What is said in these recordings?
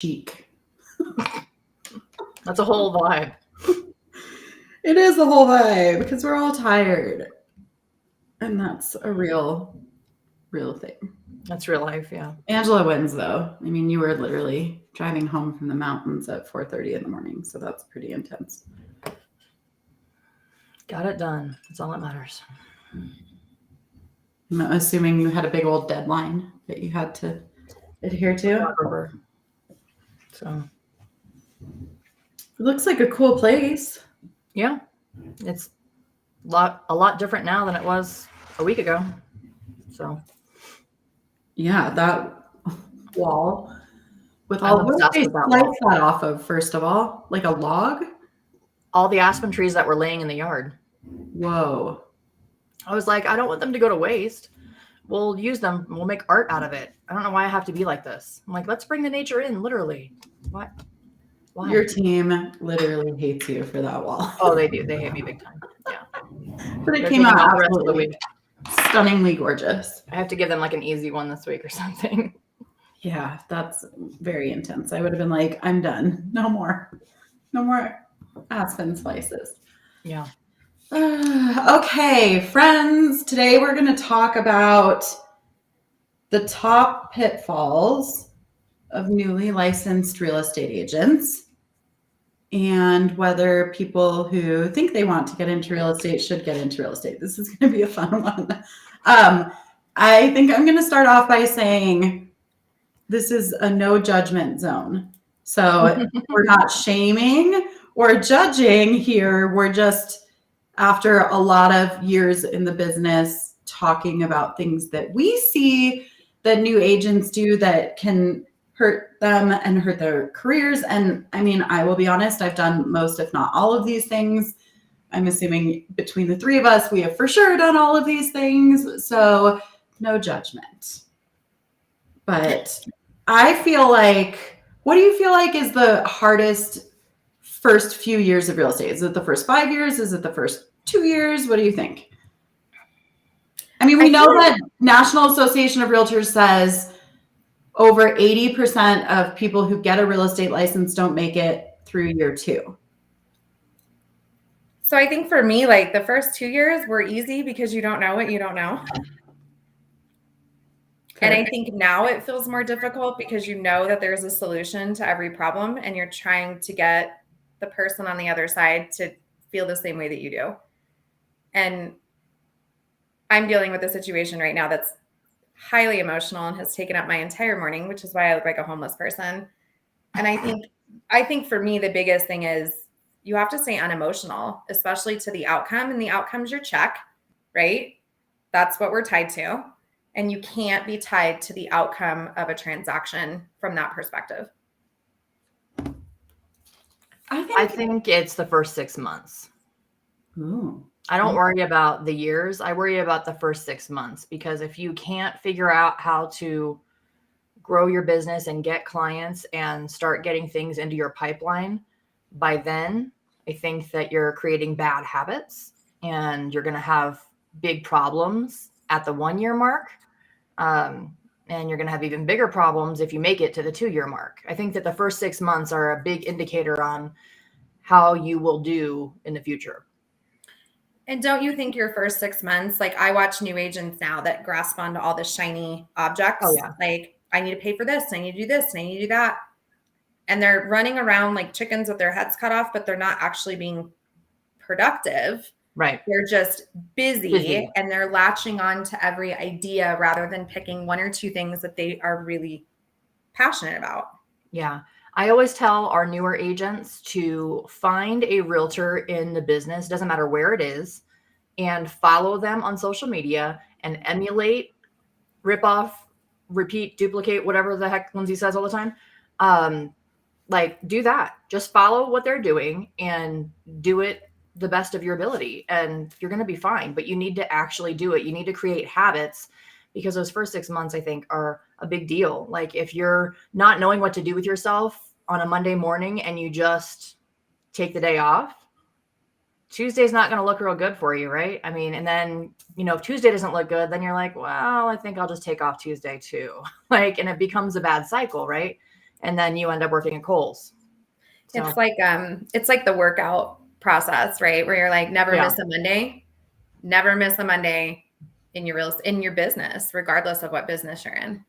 chic. That's a whole vibe. It is the whole vibe because we're all tired. And that's a real thing. That's real life, yeah. Angela wins, though. I mean, you were literally driving home from the mountains at 4:30 in the morning, so that's pretty intense. Got it done. That's all that matters. I'm assuming you had a big old deadline that you had to adhere to. So it looks like a cool place. Yeah, it's a lot different now than it was a week ago. So yeah, that wall with all what did they slice that off of, first of all? Like a log? All the aspen trees that were laying in the yard. Whoa. I was like, I don't want them to go to waste. We'll use them. We'll make art out of it. I don't know why I have to be like this. I'm like, let's bring the nature in, literally. What? Why? Your team literally hates you for that wall. Oh, they do. They hate me big time. Yeah. But it came out absolutely stunningly gorgeous. I have to give them like an easy one this week or something. Yeah, that's very intense. I would have been like, I'm done. No more aspen slices. Yeah. Okay, friends, today we're going to talk about the top pitfalls of newly licensed real estate agents and whether people who think they want to get into real estate should get into real estate. This is going to be a fun one. I think I'm going to start off by saying this is a no judgment zone. So we're not shaming or judging here. We're just, after a lot of years in the business, talking about things that we see that new agents do that can hurt them and hurt their careers. And I mean, I will be honest, I've done most, if not all of these things. I'm assuming between the three of us, we have for sure done all of these things. So no judgment. But I feel like, what do you feel like is the hardest first few years of real estate? Is it the first 5 years? Is it the first 2 years? What do you think? I mean, we know that National Association of Realtors says over 80% of people who get a real estate license don't make it through year 2. So I think for me, like the first 2 years were easy because you don't know what you don't know. And I think now it feels more difficult because you know that there's a solution to every problem and you're trying to get the person on the other side to feel the same way that you do. And I'm dealing with a situation right now that's highly emotional and has taken up my entire morning, which is why I look like a homeless person. And I think for me, the biggest thing is you have to stay unemotional, especially to the outcome, and the outcome's your check, right? That's what we're tied to. And you can't be tied to the outcome of a transaction from that perspective. I think it's the first 6 months. Ooh. I don't worry about the years. I worry about the first 6 months, because if you can't figure out how to grow your business and get clients and start getting things into your pipeline, by then I think that you're creating bad habits and you're going to have big problems at the 1 year mark. And you're going to have even bigger problems if you make it to the 2 year mark. I think that the first 6 months are a big indicator on how you will do in the future. And don't you think your first 6 months, like I watch new agents now that grasp onto all the shiny objects. Oh, yeah. Like I need to pay for this, I need to do this, and I need to do that. And they're running around like chickens with their heads cut off, but they're not actually being productive. Right. They're just busy and they're latching on to every idea rather than picking 1 or 2 things that they are really passionate about. Yeah. I always tell our newer agents to find a realtor in the business, doesn't matter where it is, and follow them on social media and emulate, rip off, repeat, duplicate, whatever the heck Lindsay says all the time. Like do that. Just follow what they're doing and do it the best of your ability, and you're going to be fine. But you need to actually do it. You need to create habits, because those first 6 months, I think, are a big deal. Like if you're not knowing what to do with yourself on a Monday morning and you just take the day off, Tuesday's not going to look real good for you, right? I mean, and then, if Tuesday doesn't look good, then you're like, well, I think I'll just take off Tuesday too. And it becomes a bad cycle, right? and then you end up working at Kohl's. So, It's like the workout process, right? Where you're like, never miss a Monday in your business, regardless of what business you're in.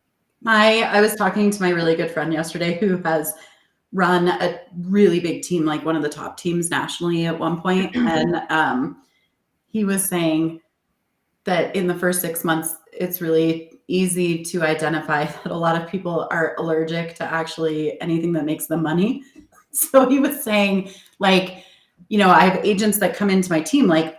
I was talking to my really good friend yesterday who has run a really big team, like one of the top teams nationally at one point. And he was saying that in the first 6 months, it's really easy to identify that a lot of people are allergic to actually anything that makes them money. So he was saying, like, I have agents that come into my team like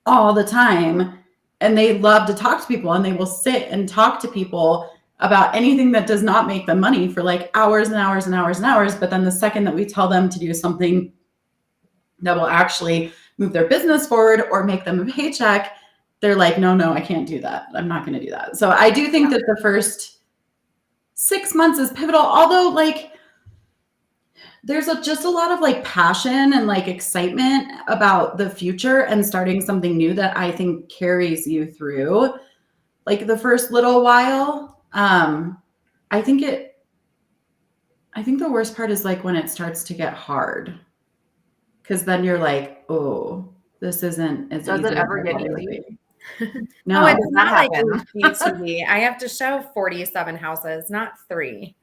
all the time, and they love to talk to people, and they will sit and talk to people about anything that does not make them money for like hours and hours and hours and hours. But then the second that we tell them to do something that will actually move their business forward or make them a paycheck, they're like, no, I can't do that. I'm not going to do that. So I do think that the first 6 months is pivotal, although like there's just a lot of like passion and like excitement about the future and starting something new that I think carries you through like the first little while. I think the worst part is like when it starts to get hard, because then you're like, oh, this isn't as does easy. it ever get easy? No, oh, it's not like happen? HGTV. I have to show 47 houses, not 3.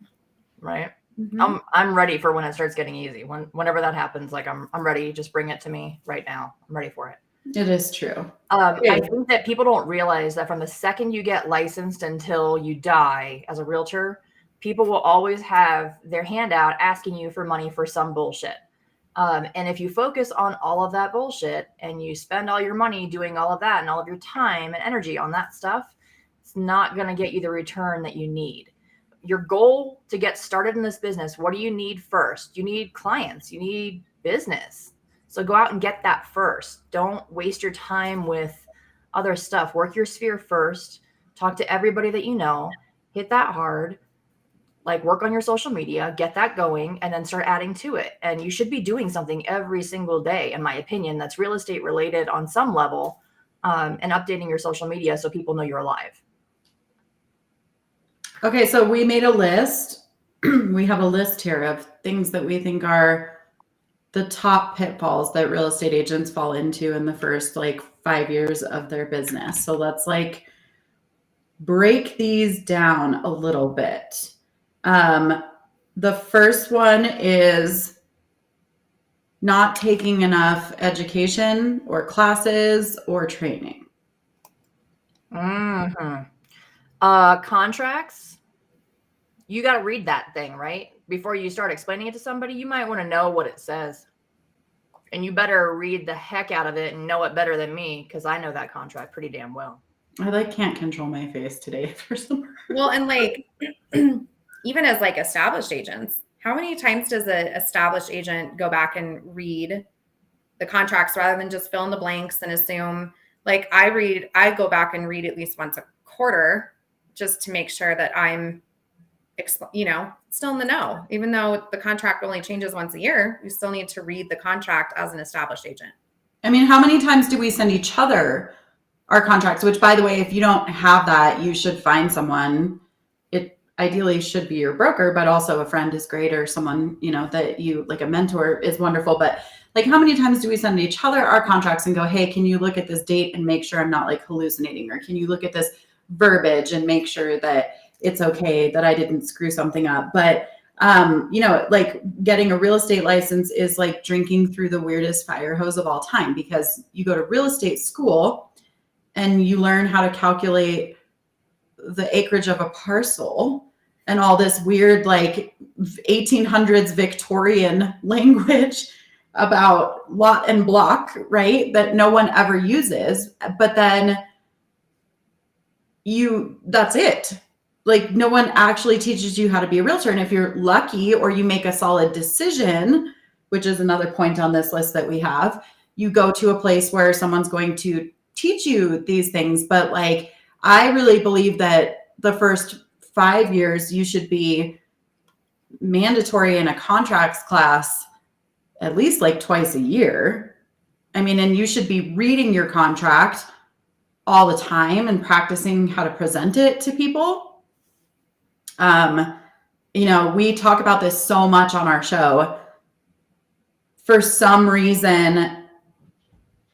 Right. Mm-hmm. I'm ready for when it starts getting easy. Whenever that happens, like I'm ready. Just bring it to me right now. I'm ready for it. it is true. I think that people don't realize that from the second you get licensed until you die as a realtor, people will always have their hand out asking you for money for some bullshit. And if you focus on all of that bullshit and you spend all your money doing all of that and all of your time and energy on that stuff, it's not going to get you the return that you need. Your goal to get started in this business, what do you need first? You need clients. You need business. So go out and get that first. Don't waste your time with other stuff. Work your sphere first. Talk to everybody that you know. Hit that hard. Like work on your social media, get that going, and then start adding to it. And you should be doing something every single day, in my opinion, that's real estate related on some level, and updating your social media so people know you're alive. Okay, so we made a list. We have a list here of things that we think are the top pitfalls that real estate agents fall into in the first like 5 years of their business. So let's like break these down a little bit. The first one is not taking enough education or classes or training. Mm-hmm. Contracts. You got to read that thing, right? Before you start explaining it to somebody, you might want to know what it says. And you better read the heck out of it and know it better than me, because I know that contract pretty damn well. I like can't control my face today for some reason. Well, and like even as like established agents, how many times does an established agent go back and read the contracts rather than just fill in the blanks and assume? Like I go back and read at least once a quarter just to make sure that I'm still in the know. Even though the contract only changes once a year, you still need to read the contract as an established agent. I mean, how many times do we send each other our contracts? Which, by the way, if you don't have that, you should find someone. It ideally should be your broker, but also a friend is great, or someone, that you like, a mentor is wonderful. But like, how many times do we send each other our contracts and go, hey, can you look at this date and make sure I'm not like hallucinating? Or can you look at this verbiage and make sure that it's okay, that I didn't screw something up? But, like getting a real estate license is like drinking through the weirdest fire hose of all time, because you go to real estate school and you learn how to calculate the acreage of a parcel and all this weird, like 1800s Victorian language about lot and block, right? That no one ever uses. But then that's it. Like, no one actually teaches you how to be a realtor. And if you're lucky or you make a solid decision, which is another point on this list that we have, you go to a place where someone's going to teach you these things. But like, I really believe that the first 5 years, you should be mandatory in a contracts class at least like twice a year. I mean, and you should be reading your contract all the time and practicing how to present it to people. we talk about this so much on our show. For some reason,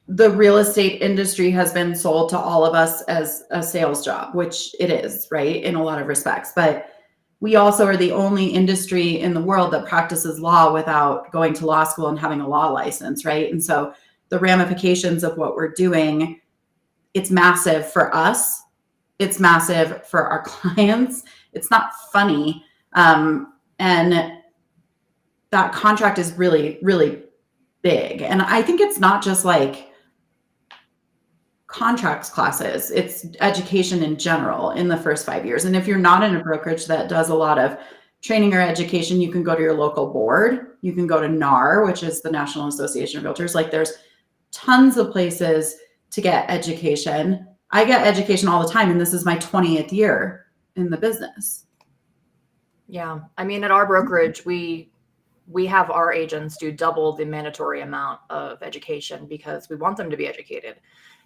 the real estate industry has been sold to all of us as a sales job, which it is, right? In a lot of respects. But we also are the only industry in the world that practices law without going to law school and having a law license, right? And so the ramifications of what we're doing, it's massive for us. It's massive for our clients. It's not funny. And that contract is really, really big. And I think it's not just like contracts classes, it's education in general in the first 5 years. And if you're not in a brokerage that does a lot of training or education, you can go to your local board. You can go to NAR, which is the National Association of Realtors. Like there's tons of places to get education. I get education all the time, and this is my 20th year in the business. Yeah. I mean, at our brokerage, we have our agents do double the mandatory amount of education because we want them to be educated.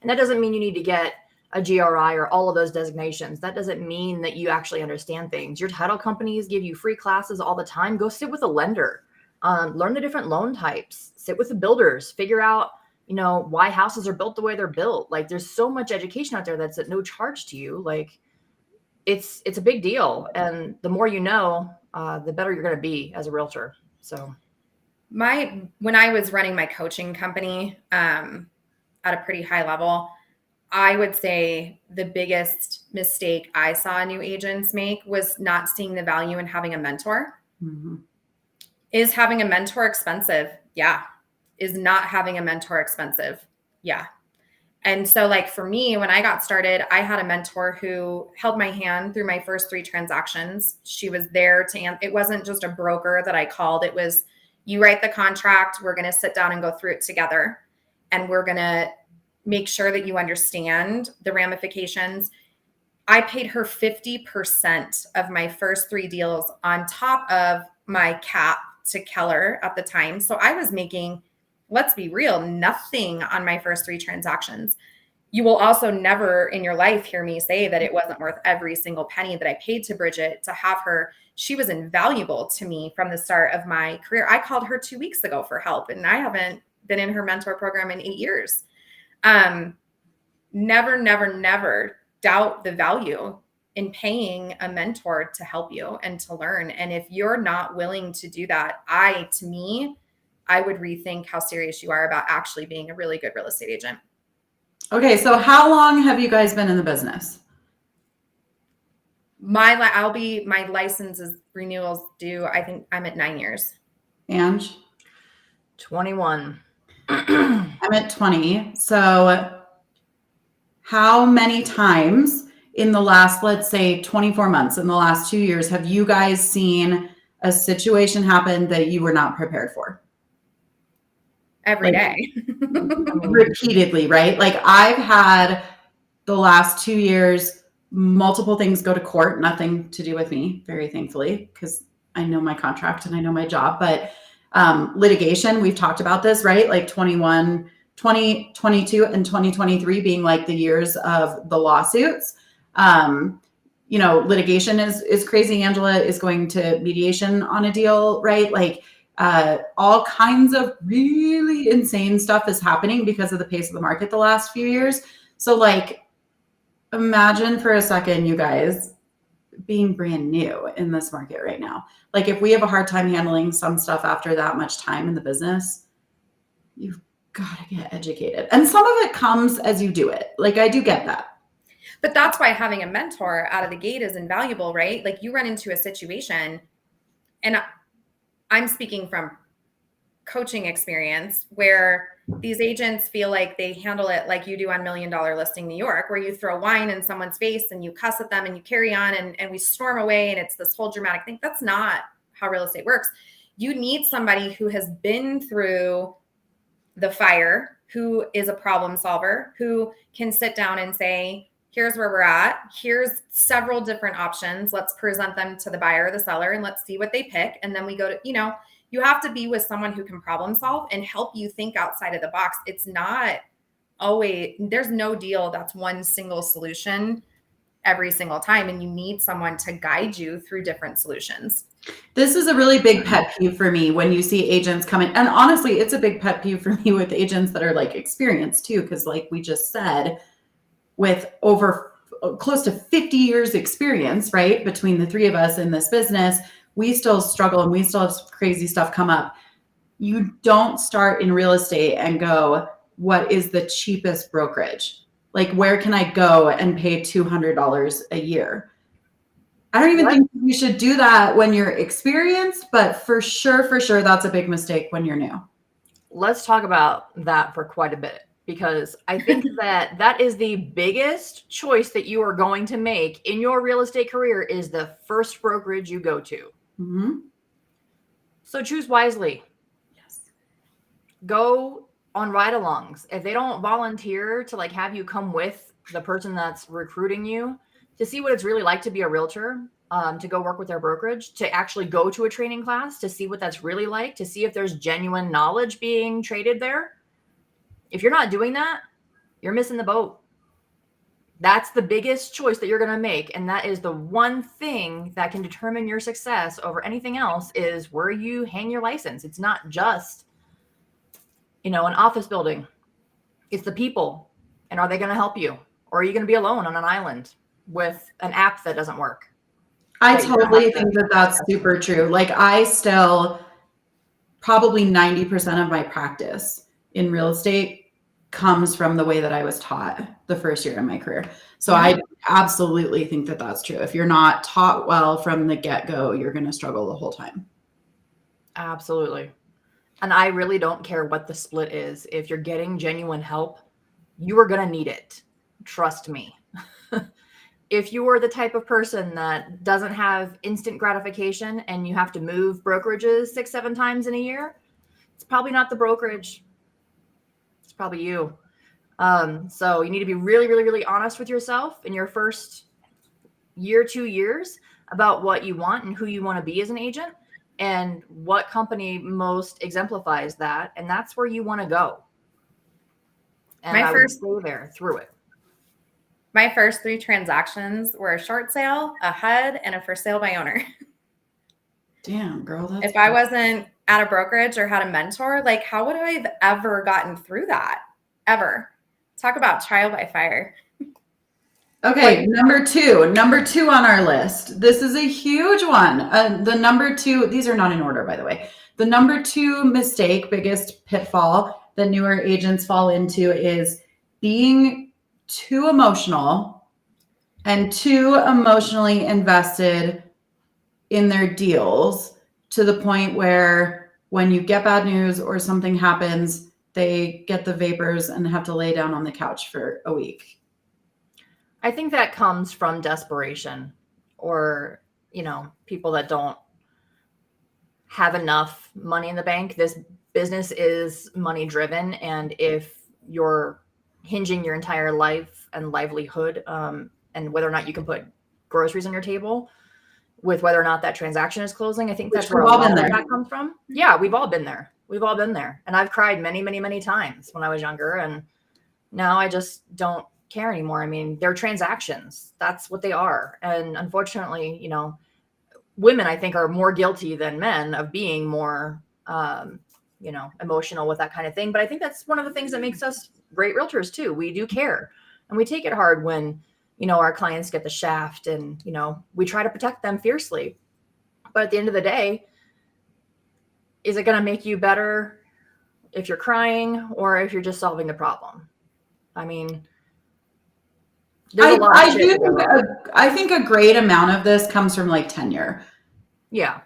And that doesn't mean you need to get a GRI or all of those designations. That doesn't mean that you actually understand things. Your title companies give you free classes all the time. Go sit with a lender, learn the different loan types, sit with the builders, figure out, why houses are built the way they're built. Like there's so much education out there that's at no charge to you. Like it's a big deal. And the more you know, the better you're going to be as a realtor. So when I was running my coaching company at a pretty high level, I would say the biggest mistake I saw new agents make was not seeing the value in having a mentor. Mm-hmm. Is having a mentor expensive? Yeah. Is not having a mentor expensive? Yeah. And so like for me, when I got started, I had a mentor who held my hand through my first 3 transactions. She was there it wasn't just a broker that I called. It was, you write the contract, we're going to sit down and go through it together. And we're going to make sure that you understand the ramifications. I paid her 50% of my first 3 deals on top of my cap to Keller at the time. So I was making, let's be real, nothing on my first 3 transactions. You will also never in your life hear me say that it wasn't worth every single penny that I paid to Bridget to have her. She was invaluable to me from the start of my career. I called her 2 weeks ago for help, and I haven't been in her mentor program in 8 years. Never, never, never doubt the value in paying a mentor to help you and to learn. And if you're not willing to do that, I would rethink how serious you are about actually being a really good real estate agent. Okay. So how long have you guys been in the business? My license renewals due. I think I'm at 9 years. Ange? 21. I'm at 20. So how many times in the last, let's say 24 months, in the last 2 years, have you guys seen a situation happen that you were not prepared for? Every day. Repeatedly, right? Like I've had the last 2 years, multiple things go to court, nothing to do with me, very thankfully, because I know my contract and I know my job. But litigation, we've talked about this, right? Like 2022 and 2023 being like the years of the lawsuits. Litigation is crazy. Angela is going to mediation on a deal, right? Like all kinds of really insane stuff is happening because of the pace of the market the last few years. So like, imagine for a second, you guys, being brand new in this market right now. Like if we have a hard time handling some stuff after that much time in the business, you've got to get educated. And some of it comes as you do it. Like I do get that. But that's why having a mentor out of the gate is invaluable, right? Like you run into a situation, and I'm speaking from coaching experience, where these agents feel like they handle it like you do on $1 Million Listing New York, where you throw wine in someone's face and you cuss at them and you carry on and we storm away and it's this whole dramatic thing. That's not how real estate works. You need somebody who has been through the fire, who is a problem solver, who can sit down and say, here's where we're at. Here's several different options. Let's present them to the buyer or the seller and let's see what they pick. And then we go to, you have to be with someone who can problem solve and help you think outside of the box. It's not always, there's no deal that's one single solution every single time, and you need someone to guide you through different solutions. This is a really big pet peeve for me when you see agents come in. And honestly, it's a big pet peeve for me with agents that are like experienced too. Because like we just said, with over close to 50 years experience, right, between the three of us in this business, we still struggle and we still have crazy stuff come up. You don't start in real estate and go, what is the cheapest brokerage? Like, where can I go and pay $200 a year? I don't even think you should do that when you're experienced, but for sure, that's a big mistake when you're new. Let's talk about that for quite a bit, because I think that is the biggest choice that you are going to make in your real estate career is the first brokerage you go to. Mm-hmm. So choose wisely. Yes. Go on ride-alongs. If they don't volunteer to like have you come with the person that's recruiting you to see what it's really like to be a realtor, to go work with their brokerage, to actually go to a training class, to see what that's really like, to see if there's genuine knowledge being traded there. If you're not doing that, you're missing the boat. That's the biggest choice that you're going to make. And that is the one thing that can determine your success over anything else is where you hang your license. It's not just, an office building. It's the people. And are they going to help you? Or are you going to be alone on an island with an app that doesn't work? I totally think that that's super true. Like I still, probably 90% of my practice in real estate comes from the way that I was taught the first year in my career. So I absolutely think that that's true. If you're not taught well from the get-go, you're going to struggle the whole time. Absolutely. And I really don't care what the split is. If you're getting genuine help, you are going to need it. Trust me. If you are the type of person that doesn't have instant gratification and you have to move brokerages 6-7 times in a year, it's probably not the brokerage. It's probably you. So you need to be really, really, really honest with yourself in your first year, 2 years about what you want and who you want to be as an agent and what company most exemplifies that. And that's where you want to go. And I would stay there through it. My first 3 transactions were a short sale, a HUD, and a for sale by owner. Damn, girl. If I wasn't at a brokerage or had a mentor, like how would I have ever gotten through that? Ever. Talk about trial by fire. Okay, number two on our list. This is a huge one. The number 2, these are not in order, by the way. The number 2 mistake, biggest pitfall that newer agents fall into is being too emotional and too emotionally invested in their deals to the point where when you get bad news or something happens, they get the vapors and have to lay down on the couch for a week. I think that comes from desperation or, people that don't have enough money in the bank. This business is money driven. And if you're hinging your entire life and livelihood and whether or not you can put groceries on your table with whether or not that transaction is closing, I think that's where a lot of that comes from. Yeah, we've all been there. And I've cried many, many, many times when I was younger. And now I just don't care anymore. I mean, they're transactions. That's what they are. And unfortunately, women, I think, are more guilty than men of being more, emotional with that kind of thing. But I think that's one of the things that makes us great realtors too. We do care and we take it hard when, our clients get the shaft and, we try to protect them fiercely. But at the end of the day, is it going to make you better if you're crying or if you're just solving the problem? I mean, there's a lot of I think a great amount of this comes from like tenure. Yeah.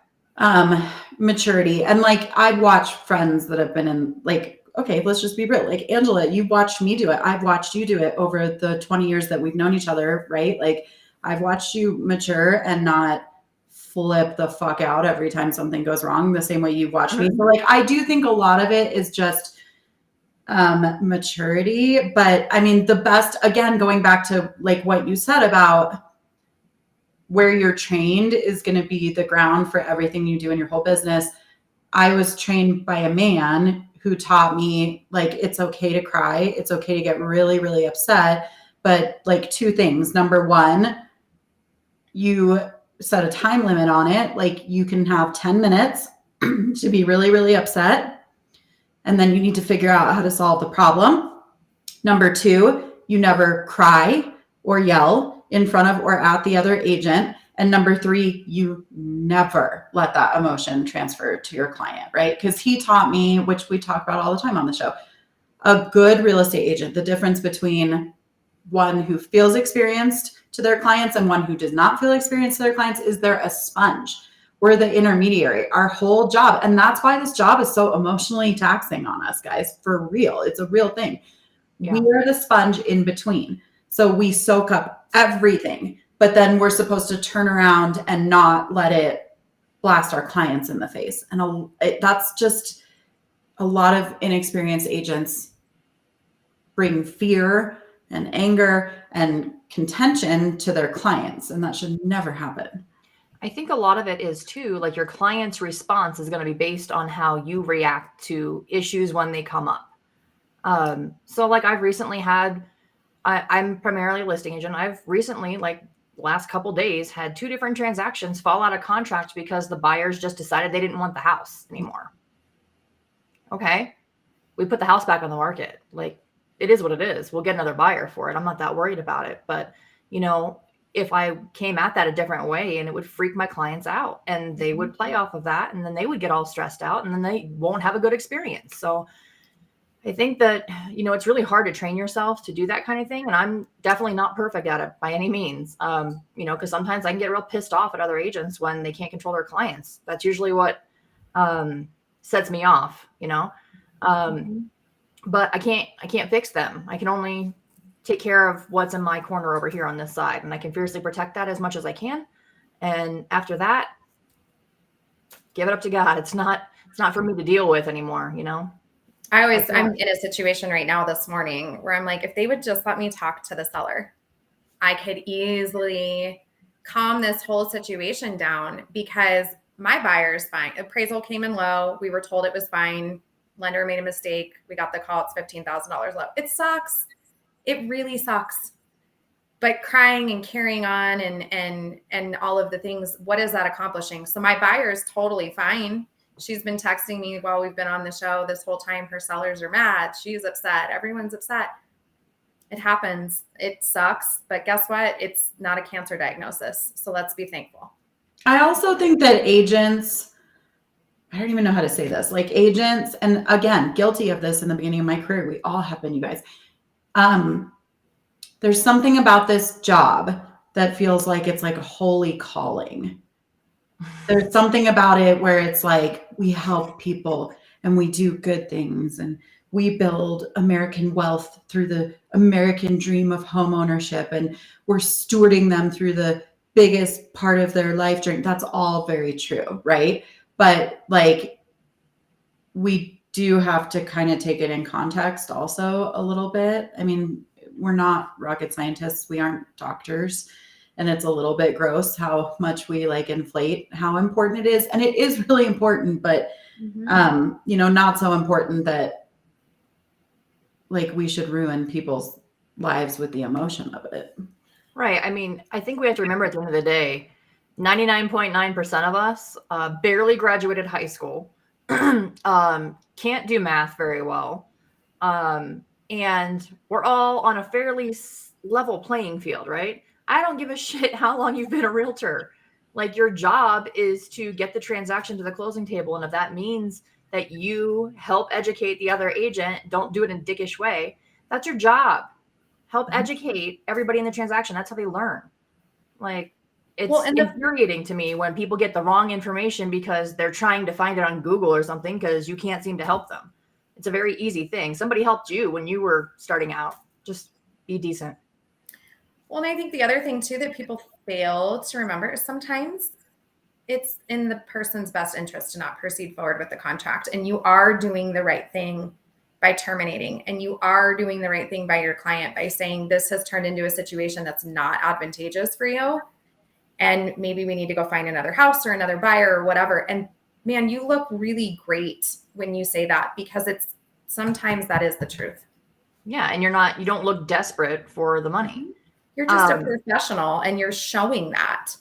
Maturity. And like I've watched friends that have been in like, okay, let's just be real. Like Angela, you've watched me do it. I've watched you do it over the 20 years that we've known each other, right? Like I've watched you mature and not flip the fuck out every time something goes wrong the same way you've watched me. So like, I do think a lot of it is just maturity. But I mean, the best, again, going back to like what you said about where you're trained is going to be the ground for everything you do in your whole business. I was trained by a man who taught me like, it's okay to cry. It's okay to get really, really upset. But like 2 things. Number 1, you set a time limit on it. Like you can have 10 minutes to be really, really upset. And then you need to figure out how to solve the problem. Number 2, you never cry or yell in front of or at the other agent. And number 3, you never let that emotion transfer to your client, right? Because he taught me, which we talk about all the time on the show, a good real estate agent, the difference between one who feels experienced to their clients and one who does not feel experienced to their clients is they're a sponge. We're the intermediary, our whole job. And that's why this job is so emotionally taxing on us, guys, for real. It's a real thing. Yeah. We are the sponge in between. So we soak up everything, but then we're supposed to turn around and not let it blast our clients in the face. And that's just a lot of inexperienced agents bring fear and anger and contention to their clients. And that should never happen. I think a lot of it is too, like your client's response is going to be based on how you react to issues when they come up. So like I've recently had, I'm primarily a listing agent. I've recently, like last couple days, had 2 different transactions fall out of contract because the buyers just decided they didn't want the house anymore. Okay. We put the house back on the market. Like it is what it is. We'll get another buyer for it. I'm not that worried about it. But you know, if I came at that a different way and it would freak my clients out and they would play off of that and then they would get all stressed out and then they won't have a good experience. So I think that, you know, it's really hard to train yourself to do that kind of thing. And I'm definitely not perfect at it by any means. You know, because sometimes I can get real pissed off at other agents when they can't control their clients. That's usually what sets me off, you know. But I can't fix them. I can only take care of what's in my corner over here on this side. And I can fiercely protect that as much as I can. And after that, give it up to God. It's not for me to deal with anymore, you know? I'm in a situation right now this morning where I'm like, if they would just let me talk to the seller, I could easily calm this whole situation down because my buyer's fine. Appraisal came in low. We were told it was fine. Lender made a mistake. We got the call. It's $15,000 low. It sucks. It really sucks. But crying and carrying on and all of the things, what is that accomplishing? So my buyer is totally fine. She's been texting me while we've been on the show this whole time. Her sellers are mad. She's upset. Everyone's upset. It happens. It sucks. But guess what? It's not a cancer diagnosis. So let's be thankful. I also think that agents, I don't even know how to say this, like agents, and again, guilty of this in the beginning of my career. We all have been, you guys. There's something about this job that feels like it's like a holy calling. There's something about it where it's like we help people and we do good things and we build American wealth through the American dream of home ownership and we're stewarding them through the biggest part of their life journey. That's all very true, right? But like we do have to kind of take it in context also a little bit. I mean, we're not rocket scientists. We aren't doctors. And it's a little bit gross how much we like inflate how important it is. And it is really important, but, you know, not so important that like we should ruin people's lives with the emotion of it. Right. I mean, I think we have to remember at the end of the day, 99.9% of us barely graduated high school, can't do math very well. And we're all on a fairly level playing field, right? I don't give a shit how long you've been a realtor. Like your job is to get the transaction to the closing table. And if that means that you help educate the other agent, don't do it in a dickish way. That's your job. Help educate everybody in the transaction. That's how they learn. Like it's infuriating to me when people get the wrong information because they're trying to find it on Google or something because you can't seem to help them. It's a very easy thing. Somebody helped you when you were starting out. Just be decent. Well, and I think the other thing too that people fail to remember is sometimes it's in the person's best interest to not proceed forward with the contract. And you are doing the right thing by terminating. And you are doing the right thing by your client by saying this has turned into a situation that's not advantageous for you. And maybe we need to go find another house or another buyer or whatever. And man, you look really great when you say that because it's sometimes that is the truth. Yeah. And you don't look desperate for the money. You're just a professional and you're showing that.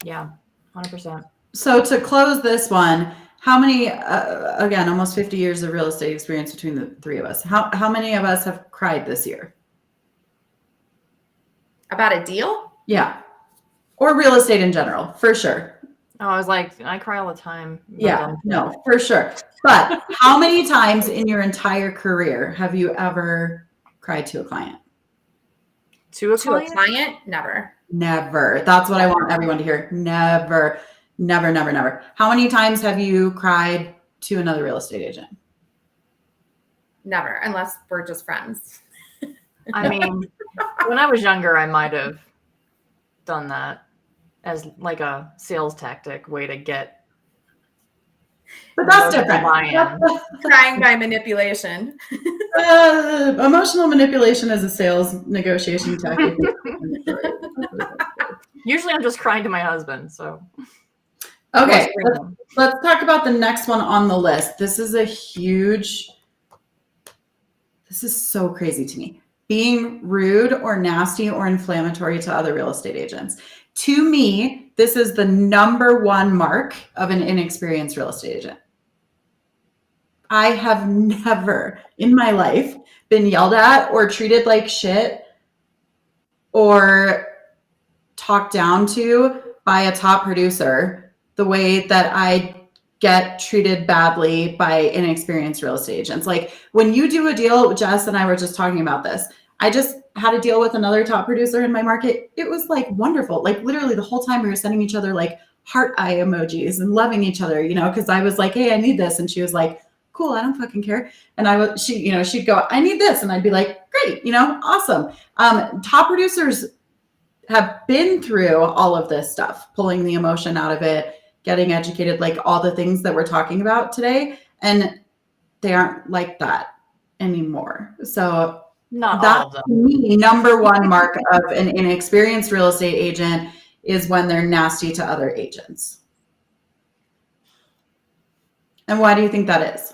Yeah, 100%. So to close this one, how many, again, almost 50 years of real estate experience between the three of us. How many of us have cried this year? About a deal? Yeah. Or real estate in general, for sure. Oh, I was like, I cry all the time. Yeah, no, for sure. But how many times in your entire career have you ever cried to a client? To a To a client? client? Never. Never. That's what I want everyone to hear. Never, never, never, never. How many times have you cried to another real estate agent? Never, unless we're just friends. I mean, when I was younger, I might have done that as like a sales tactic way to get. But that's different. Crying by manipulation. Emotional manipulation is a sales negotiation tactic. Usually I'm just crying to my husband. So, okay, let's talk about the next one on the list. This is so crazy to me. Being rude or nasty or inflammatory to other real estate agents. To me, this is the number one mark of an inexperienced real estate agent. I have never in my life been yelled at or treated like shit or talked down to by a top producer the way that I get treated badly by inexperienced real estate agents. Like when you do a deal, Jess and I were just talking about this. I just had a deal with another top producer in my market. It was like wonderful. Like literally the whole time we were sending each other like heart eye emojis and loving each other, because I was like, hey, I need this. And she was like, cool, I don't fucking care. And she'd go, I need this. And I'd be like, great, awesome. Top producers have been through all of this stuff, pulling the emotion out of it, getting educated, like all the things that we're talking about today. And they aren't like that anymore. So not that's all of them. To me, number one mark of an inexperienced real estate agent is when they're nasty to other agents. And why do you think that is?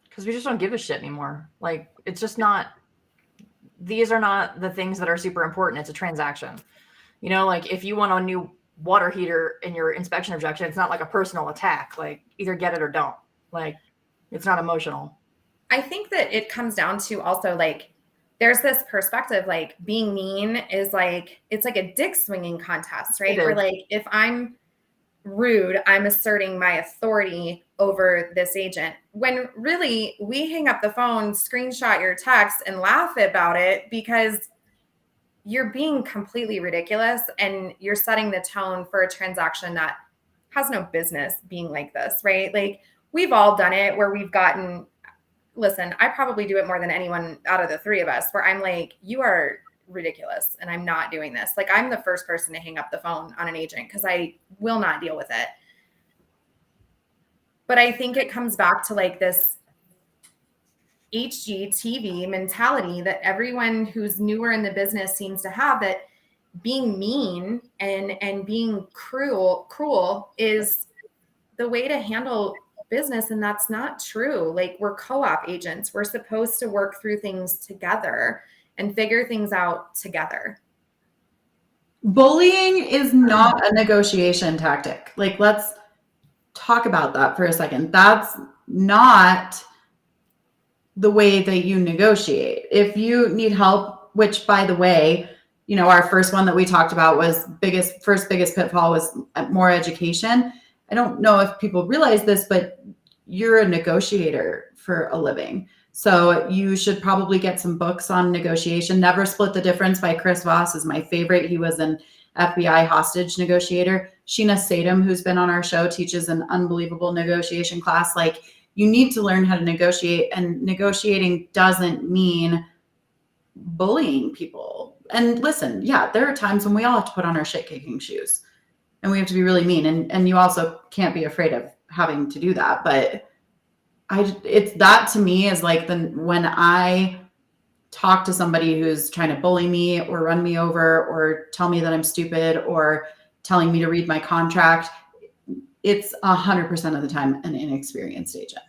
Because we just don't give a shit anymore. Like, it's just not, these are not the things that are super important. It's a transaction. Like if you want a new water heater in your inspection objection, it's not like a personal attack. Like either get it or don't. Like it's not emotional. I think that it comes down to also like, there's this perspective, like being mean is like, it's like a dick swinging contest, right? Where like, if I'm rude, I'm asserting my authority over this agent. When really we hang up the phone, screenshot your text and laugh about it because you're being completely ridiculous and you're setting the tone for a transaction that has no business being like this, right? Like we've all done it where we've gotten, listen, I probably do it more than anyone out of the three of us where I'm like, you are ridiculous and I'm not doing this. Like I'm the first person to hang up the phone on an agent because I will not deal with it. But I think it comes back to like this HGTV mentality that everyone who's newer in the business seems to have, that being mean and being cruel is the way to handle business. And that's not true. Like we're co-op agents. We're supposed to work through things together and figure things out together. Bullying is not a negotiation tactic. Like, let's talk about that for a second. That's not the way that you negotiate. If you need help, which by the way, our first one that we talked about was biggest pitfall was more education. I don't know if people realize this, but you're a negotiator for a living. So you should probably get some books on negotiation. Never Split the Difference by Chris Voss is my favorite. He was an FBI hostage negotiator. Sheena Sadam, who's been on our show, teaches an unbelievable negotiation class. Like you need to learn how to negotiate, and negotiating doesn't mean bullying people. And listen, yeah, there are times when we all have to put on our shit-kicking shoes and we have to be really mean. And you also can't be afraid of having to do that. But it's that to me is like when I talk to somebody who's trying to bully me or run me over or tell me that I'm stupid or telling me to read my contract, it's 100% of the time an inexperienced agent.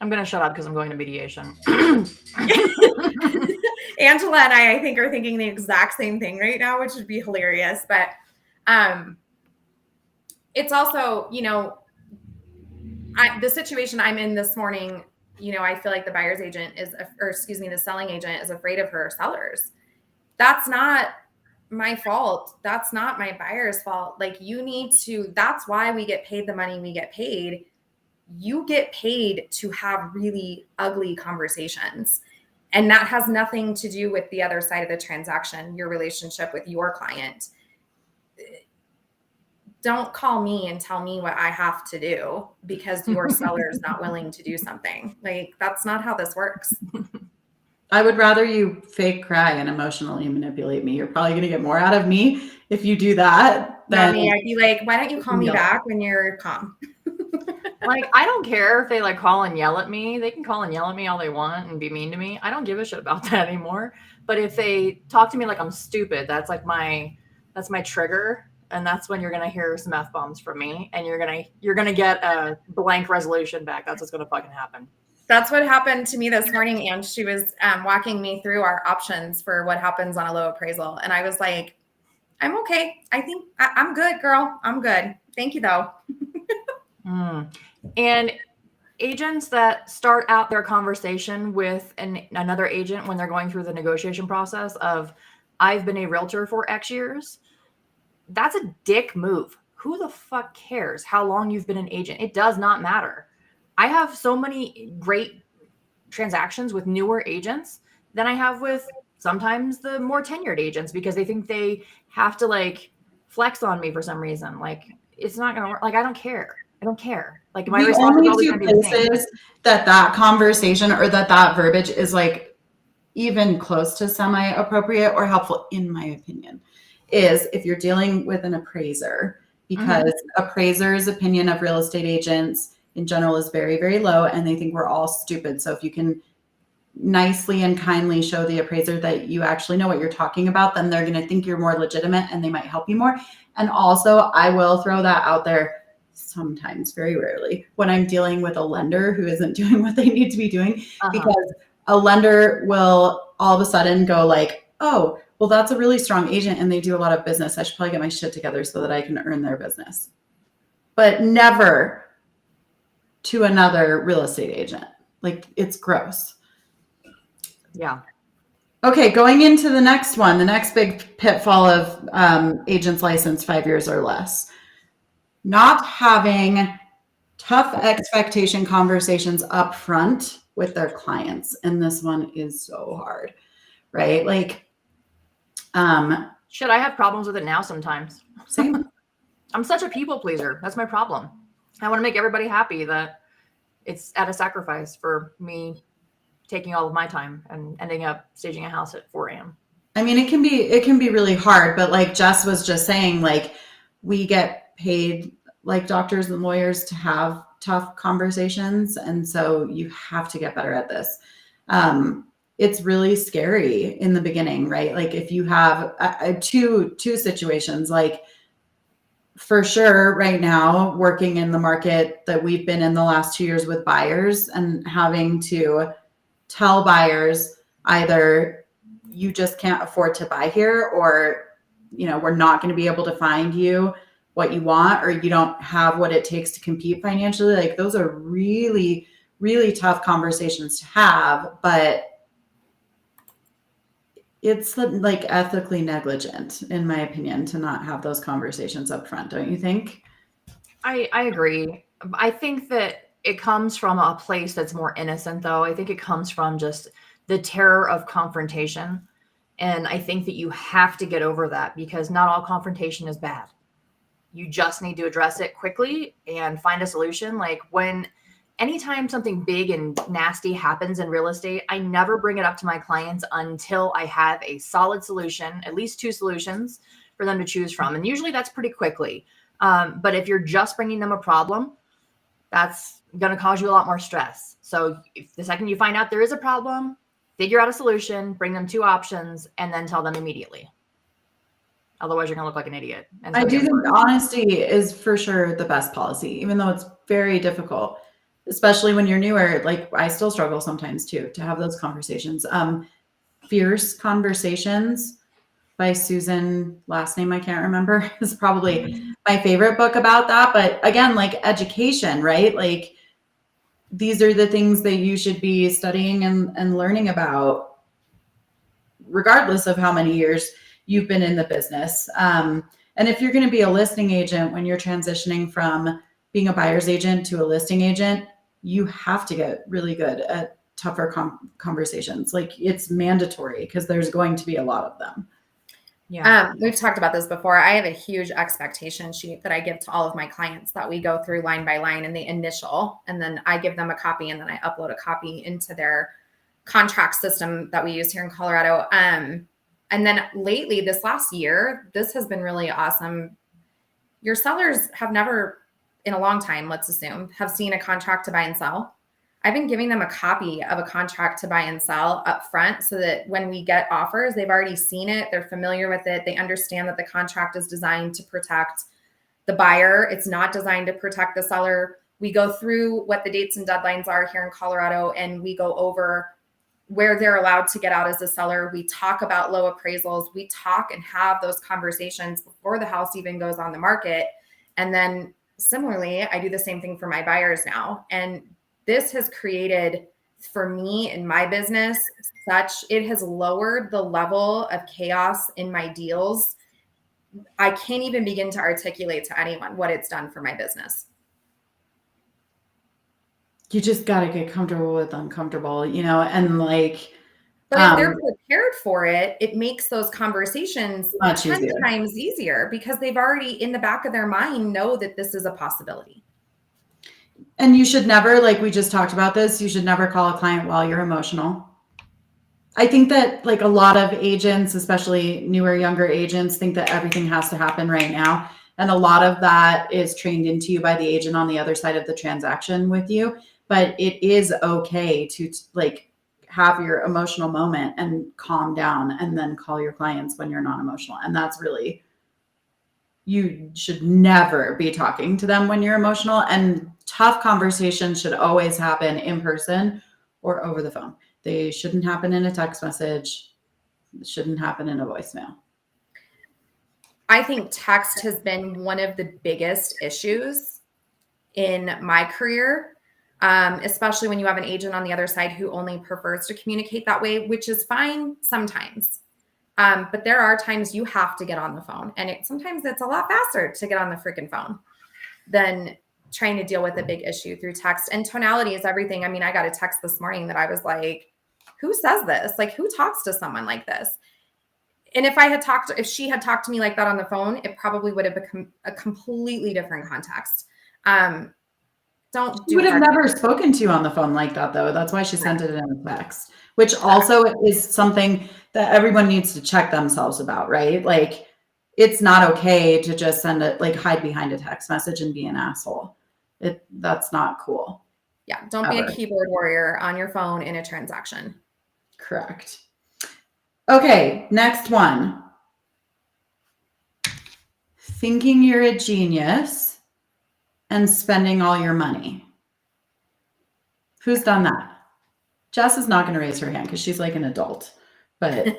I'm going to shut up because I'm going to mediation. Angela and I think, are thinking the exact same thing right now, which would be hilarious. But it's also, the situation I'm in this morning, I feel like the buyer's agent the selling agent is afraid of her sellers. That's not my fault. That's not my buyer's fault. Like, that's why we get paid the money we get paid. You get paid to have really ugly conversations. And that has nothing to do with the other side of the transaction, your relationship with your client. Don't call me and tell me what I have to do because your seller is not willing to do something. Like, that's not how this works. I would rather you fake cry and emotionally manipulate me. You're probably going to get more out of me if you do that. Not me. I'd be like, why don't you call me back when you're calm? Like, I don't care if they like call and yell at me. They can call and yell at me all they want and be mean to me. I don't give a shit about that anymore. But if they talk to me like I'm stupid, that's my trigger. And that's when you're going to hear some F-bombs from me, and you're going to get a blank resolution back. That's what's going to fucking happen. That's what happened to me this morning. And she was walking me through our options for what happens on a low appraisal. And I was like, I'm okay. I think I'm good, girl. I'm good. Thank you, though. And agents that start out their conversation with another agent when they're going through the negotiation process of, I've been a realtor for X years, that's a dick move. Who the fuck cares how long you've been an agent? It does not matter. I have so many great transactions with newer agents than I have with sometimes the more tenured agents, because they think they have to like flex on me for some reason. Like, it's not going to work. Like, I don't care. Like, my response is always going to be the same. That conversation or that verbiage is like even close to semi-appropriate or helpful, in my opinion, is if you're dealing with an appraiser, because appraisers' opinion of real estate agents in general is very, very low, and they think we're all stupid. So if you can nicely and kindly show the appraiser that you actually know what you're talking about, then they're going to think you're more legitimate and they might help you more. And also, I will throw that out there sometimes, very rarely, when I'm dealing with a lender who isn't doing what they need to be doing, because a lender will all of a sudden go like, oh, well, that's a really strong agent and they do a lot of business. I should probably get my shit together so that I can earn their business. But never to another real estate agent. Like, it's gross. Yeah. Okay, going into the next one, the next big pitfall of agents licensed 5 years or less. Not having tough expectation conversations up front with their clients. And this one is so hard, right? Like, shit, I have problems with it now sometimes. Same. I'm such a people pleaser. That's my problem. I want to make everybody happy, that it's at a sacrifice for me taking all of my time and ending up staging a house at 4 a.m. I mean, it can be really hard, but like Jess was just saying, like, we get paid like doctors and lawyers to have tough conversations. And so you have to get better at this. It's really scary in the beginning, right? Like, if you have two situations, like, for sure right now, working in the market that we've been in the last 2 years with buyers and having to tell buyers either you just can't afford to buy here, or, we're not going to be able to find you what you want, or you don't have what it takes to compete financially. Like, those are really, really tough conversations to have, but it's like ethically negligent, in my opinion, to not have those conversations up front. Don't you think? I agree. I think that it comes from a place that's more innocent, though. I think it comes from just the terror of confrontation. And I think that you have to get over that, because not all confrontation is bad. You just need to address it quickly and find a solution. Like, anytime something big and nasty happens in real estate, I never bring it up to my clients until I have a solid solution, at least 2 solutions for them to choose from. And usually that's pretty quickly. But if you're just bringing them a problem, that's going to cause you a lot more stress. So if the second you find out there is a problem, figure out a solution, bring them 2 options, and then tell them immediately. Otherwise, you're going to look like an idiot. And so I do think honesty is for sure the best policy, even though it's very difficult, especially when you're newer. Like, I still struggle sometimes too, to have those conversations. Fierce Conversations by Susan, last name I can't remember, is probably my favorite book about that. But again, like education, right? Like these are the things that you should be studying and learning about, regardless of how many years you've been in the business. And if you're going to be a listing agent, when you're transitioning from being a buyer's agent to a listing agent, you have to get really good at tougher conversations. Like it's mandatory because there's going to be a lot of them. Yeah. We've talked about this before. I have a huge expectation sheet that I give to all of my clients that we go through line by line in the initial, and then I give them a copy, and then I upload a copy into their contract system that we use here in Colorado. And then lately, this last year, this has been really awesome. Your sellers have never, in a long time, let's assume, have seen a contract to buy and sell. I've been giving them a copy of a contract to buy and sell up front so that when we get offers, they've already seen it. They're familiar with it. They understand that the contract is designed to protect the buyer. It's not designed to protect the seller. We go through what the dates and deadlines are here in Colorado, and we go over where they're allowed to get out as a seller. We talk about low appraisals. We talk and have those conversations before the house even goes on the market. And then similarly, I do the same thing for my buyers now. And this has created for me in my business it has lowered the level of chaos in my deals. I can't even begin to articulate to anyone what it's done for my business. You just got to get comfortable with uncomfortable, and like. But if they're prepared for it, it makes those conversations 10 times easier because they've already in the back of their mind know that this is a possibility. And you should never, like we just talked about this, you should never call a client while you're emotional. I think that like a lot of agents, especially newer, younger agents, think that everything has to happen right now. And a lot of that is trained into you by the agent on the other side of the transaction with you. But it is okay to like have your emotional moment and calm down and then call your clients when you're not emotional. And that's really, you should never be talking to them when you're emotional, and tough conversations should always happen in person or over the phone. They shouldn't happen in a text message. It shouldn't happen in a voicemail. I think text has been one of the biggest issues in my career, especially when you have an agent on the other side who only prefers to communicate that way, which is fine sometimes. But there are times you have to get on the phone, and sometimes it's a lot faster to get on the freaking phone than trying to deal with a big issue through text. And tonality is everything. I mean, I got a text this morning that I was like, who says this? Like, who talks to someone like this? And if she had talked to me like that on the phone, it probably would have become a completely different context. She would have never spoken to you on the phone like that, though. That's why she sent it in a text, which also is something that everyone needs to check themselves about, right? Like, it's not okay to just send it, like hide behind a text message and be an asshole. That's not cool. Yeah. Don't be a keyboard warrior on your phone in a transaction. Correct. Okay. Next one. Thinking you're a genius and spending all your money. Who's done that? Jess is not going to raise her hand because she's like an adult. But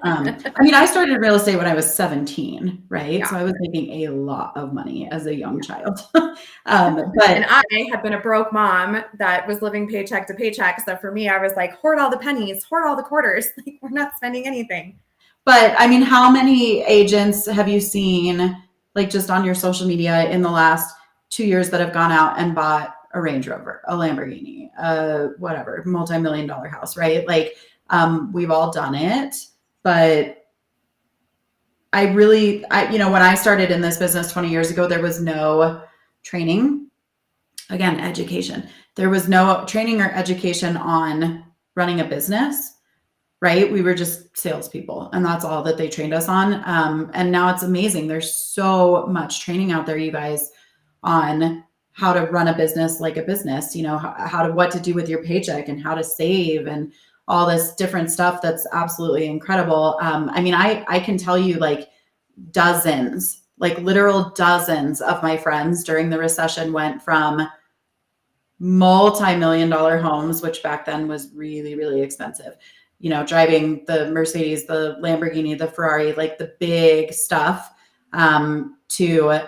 I mean, I started real estate when I was 17, right? Yeah. So I was making a lot of money as a young child. And I had been a broke mom that was living paycheck to paycheck. So for me, I was like, hoard all the pennies, hoard all the quarters. Like, we're not spending anything. But I mean, how many agents have you seen, like just on your social media in the last 2 years, that have gone out and bought a Range Rover, a Lamborghini, whatever, multi-million-dollar house, right? Like, we've all done it, but when I started in this business 20 years ago, there was no training, again, education. There was no training or education on running a business, right? We were just salespeople, and that's all that they trained us on. And now it's amazing. There's so much training out there, you guys, on how to run a business like a business, what to do with your paycheck and how to save and all this different stuff that's absolutely incredible. I mean, I can tell you like literal dozens of my friends during the recession went from multi-million-dollar homes, which back then was really, really expensive, driving the Mercedes, the Lamborghini, the Ferrari, like the big stuff, to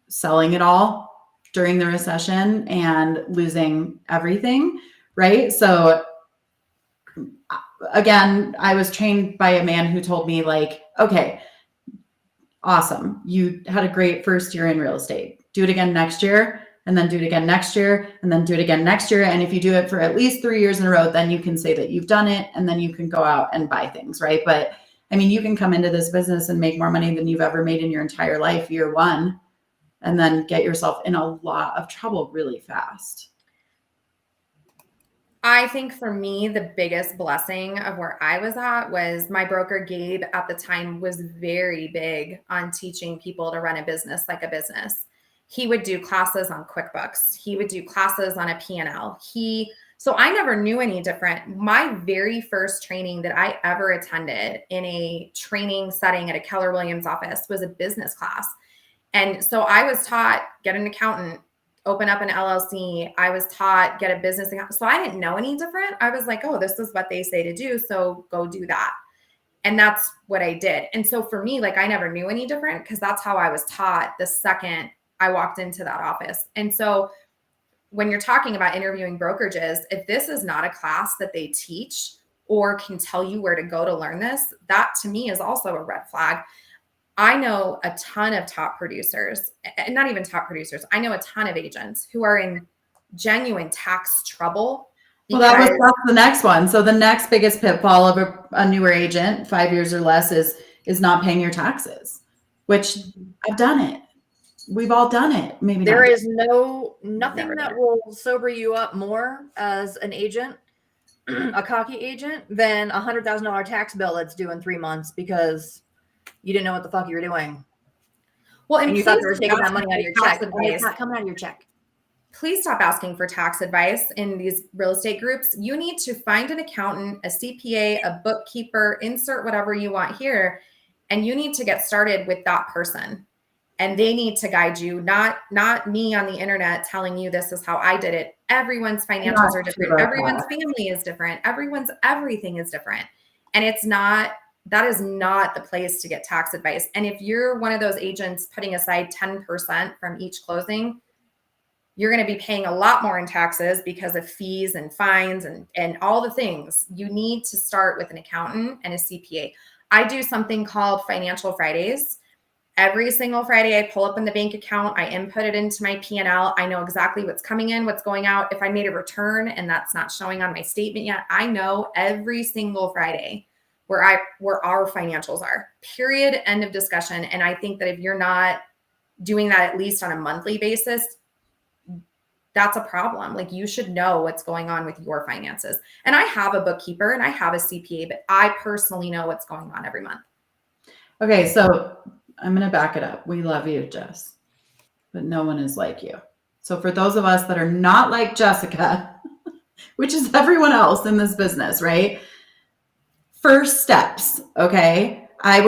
selling it all during the recession and losing everything, right? So again, I was trained by a man who told me, like, okay, awesome. You had a great first year in real estate. Do it again next year, and then do it again next year, and then do it again next year. And if you do it for at least 3 years in a row, then you can say that you've done it, and then you can go out and buy things, right? But I mean, you can come into this business and make more money than you've ever made in your entire life, year one, and then get yourself in a lot of trouble really fast. I think for me, the biggest blessing of where I was at was my broker, Gabe, at the time was very big on teaching people to run a business like a business. He would do classes on QuickBooks. He would do classes on a P&L. So I never knew any different. My very first training that I ever attended in a training setting at a Keller Williams office was a business class. And so I was taught, get an accountant, open up an LLC. I was taught, get a business account. So I didn't know any different. I was like, oh, this is what they say to do. So go do that. And that's what I did. And so for me, like, I never knew any different because that's how I was taught the second I walked into that office. And so when you're talking about interviewing brokerages, if this is not a class that they teach or can tell you where to go to learn this, that to me is also a red flag. I know a ton of top producers, and not even top producers. I know a ton of agents who are in genuine tax trouble. Well, that's the next one. So the next biggest pitfall of a newer agent, 5 years or less, is not paying your taxes, which I've done it. We've all done it. Maybe there not. is nothing that will sober you up more as an agent, a cocky agent, than a $100,000 tax bill that's due in 3 months because you didn't know what the fuck you were doing. Well, and you thought they were taking that money out of your check, and it's not coming out of your check. Please stop asking for tax advice in these real estate groups. You need to find an accountant, a CPA, a bookkeeper, insert whatever you want here, and you need to get started with that person. And they need to guide you, not me on the internet telling you this is how I did it. Everyone's financials are different. Everyone's family is different. Everyone's everything is different. And that is not the place to get tax advice. And if you're one of those agents putting aside 10% from each closing, you're going to be paying a lot more in taxes because of fees and fines and all the things. You need to start with an accountant and a CPA. I do something called Financial Fridays. Every single Friday, I pull up in the bank account. I input it into my P&L. I know exactly what's coming in, what's going out. If I made a return and that's not showing on my statement yet, I know every single Friday where our financials are. Period. End of discussion. And I think that if you're not doing that at least on a monthly basis, that's a problem. Like, you should know what's going on with your finances. And I have a bookkeeper and I have a CPA, but I personally know what's going on every month. Okay, so I'm going to back it up. We love you, Jess, but no one is like you. So for those of us that are not like Jessica, which is everyone else in this business, right? First steps, okay? I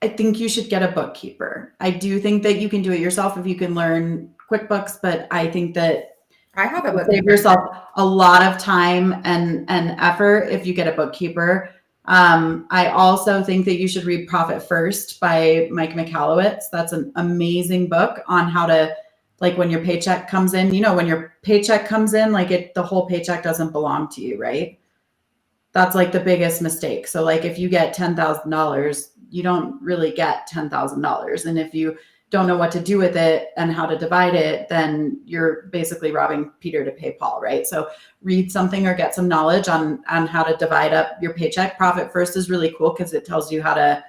think you should get a bookkeeper. I do think that you can do it yourself if you can learn QuickBooks, but I think that I have a bookkeeper. Save yourself a lot of time and effort if you get a bookkeeper. I also think that you should read Profit First by Mike Michalowicz. That's an amazing book on how to, like, when your paycheck comes in, when your paycheck comes in, like, the whole paycheck doesn't belong to you, right? That's like the biggest mistake. So like, if you get $10,000, you don't really get $10,000. And if you don't know what to do with it and how to divide it, then you're basically robbing Peter to pay Paul, right? So read something or get some knowledge on how to divide up your paycheck. Profit First is really cool because it tells you how to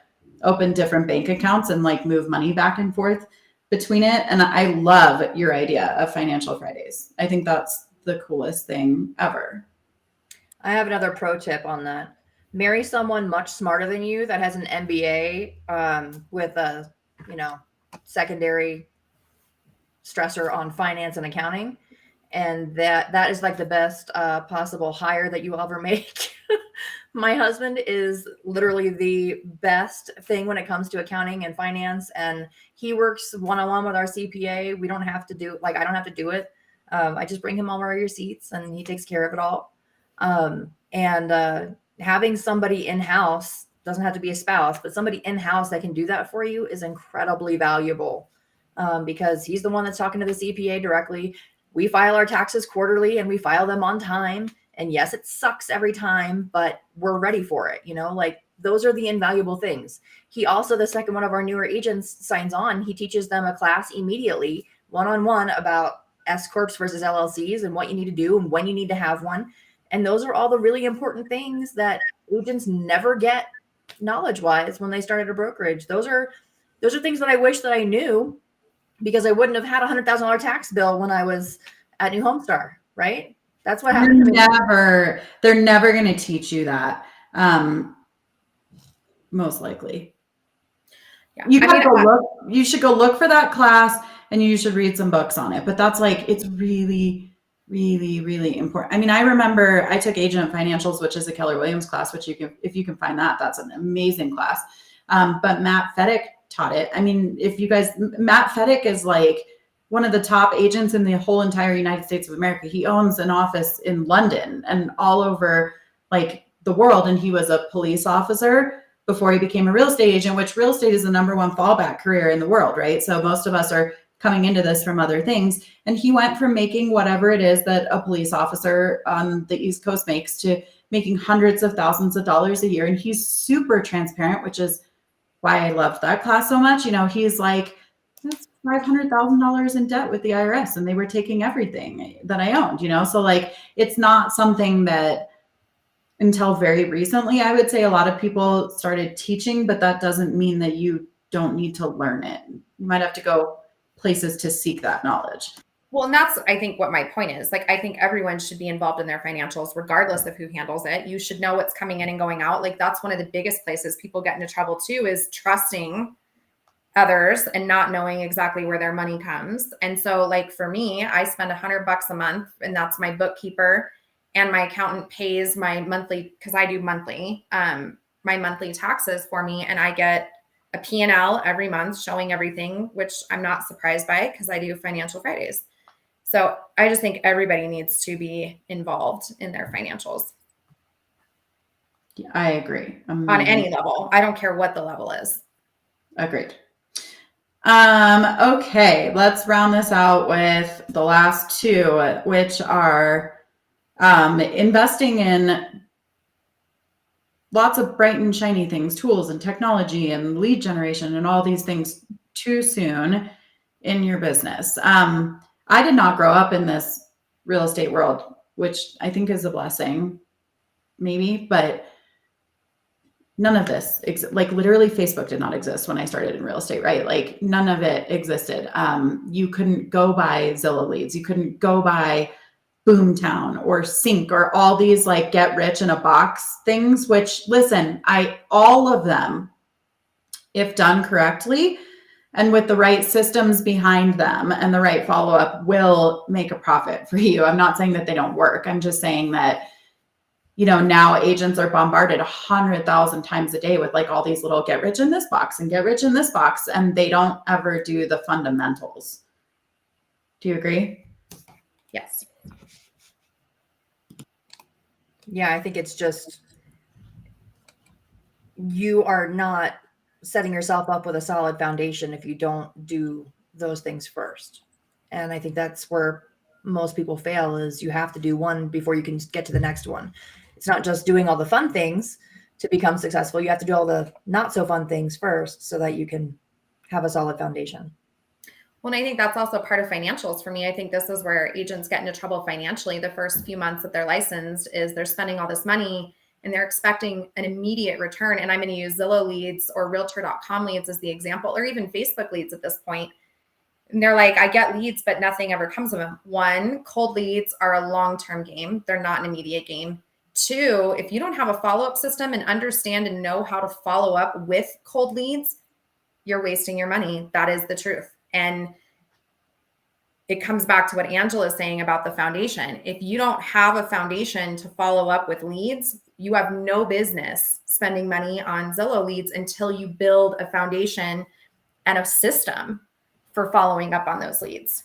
open different bank accounts and like move money back and forth between it. And I love your idea of Financial Fridays. I think that's the coolest thing ever. I have another pro tip on that. Marry someone much smarter than you that has an MBA with a, secondary stressor on finance and accounting. And that is like the best possible hire that you will ever make. My husband is literally the best thing when it comes to accounting and finance. And he works one-on-one with our CPA. We don't have to do, I don't have to do it. I just bring him all my receipts and he takes care of it all. And having somebody in-house, doesn't have to be a spouse, but somebody in-house that can do that for you is incredibly valuable, because he's the one that's talking to the CPA directly. We file our taxes quarterly and we file them on time. And yes, it sucks every time, but we're ready for it. Like those are the invaluable things. He also, the second one of our newer agents signs on, he teaches them a class immediately, one-on-one, about S Corps versus LLCs and what you need to do and when you need to have one. And those are all the really important things that agents never get knowledge-wise when they started a brokerage. Those are things that I wish that I knew, because I wouldn't have had $100,000 tax bill when I was at New Home Star, right? That's what happened to me. They're never going to teach you that. Most likely. Yeah. You should go look for that class and you should read some books on it. But that's like, it's really, really, really important. I mean, I remember I took Agent Financials, which is a Keller Williams class, which if you can find that, that's an amazing class. But Matt Fedek taught it. I mean, Matt Fedek is like one of the top agents in the whole entire United States of America. He owns an office in London and all over like the world. And he was a police officer before he became a real estate agent, which real estate is the number one fallback career in the world, right? So most of us are coming into this from other things. And he went from making whatever it is that a police officer on the East Coast makes to making hundreds of thousands of dollars a year. And he's super transparent, which is why I loved that class so much. He's like, that's $500,000 in debt with the IRS and they were taking everything that I owned, So like, it's not something that until very recently, I would say a lot of people started teaching, but that doesn't mean that you don't need to learn it. You might have to go places to seek that knowledge. Well, and that's, I think, what my point is. Like, I think everyone should be involved in their financials, regardless of who handles it. You should know what's coming in and going out. Like, that's one of the biggest places people get into trouble too, is trusting others and not knowing exactly where their money comes. And so like for me, I spend $100 a month and that's my bookkeeper, and my accountant pays my monthly, because I do monthly, my monthly taxes for me. And I get a P&L every month showing everything, which I'm not surprised by because I do Financial Fridays. So I just think everybody needs to be involved in their financials. Yeah, I agree. On any level. I don't care what the level is. Agreed. Okay, let's round this out with the last two, which are investing in lots of bright and shiny things, tools and technology and lead generation and all these things too soon in your business. I did not grow up in this real estate world, which I think is a blessing, maybe, but none of this, like literally Facebook did not exist when I started in real estate, right? Like none of it existed. You couldn't go buy Zillow leads. You couldn't go buy Boomtown or Sync or all these like get rich in a box things, which listen, all of them, if done correctly and with the right systems behind them and the right follow-up, will make a profit for you. I'm not saying that they don't work. I'm just saying that, now agents are bombarded 100,000 times a day with like all these little get rich in this box and get rich in this box, and they don't ever do the fundamentals. Do you agree? Yes. Yeah, I think it's just, you are not setting yourself up with a solid foundation if you don't do those things first. And I think that's where most people fail, is you have to do one before you can get to the next one. It's not just doing all the fun things to become successful. You have to do all the not so fun things first so that you can have a solid foundation. Well, and I think that's also part of financials for me. I think this is where agents get into trouble financially. The first few months that they're licensed is they're spending all this money and they're expecting an immediate return. And I'm going to use Zillow leads or realtor.com leads as the example, or even Facebook leads at this point. And they're like, I get leads, but nothing ever comes of them. One, cold leads are a long-term game. They're not an immediate game. Two, if you don't have a follow-up system and understand and know how to follow up with cold leads, you're wasting your money. That is the truth. And it comes back to what Angela is saying about the foundation. If you don't have a foundation to follow up with leads, you have no business spending money on Zillow leads until you build a foundation and a system for following up on those leads.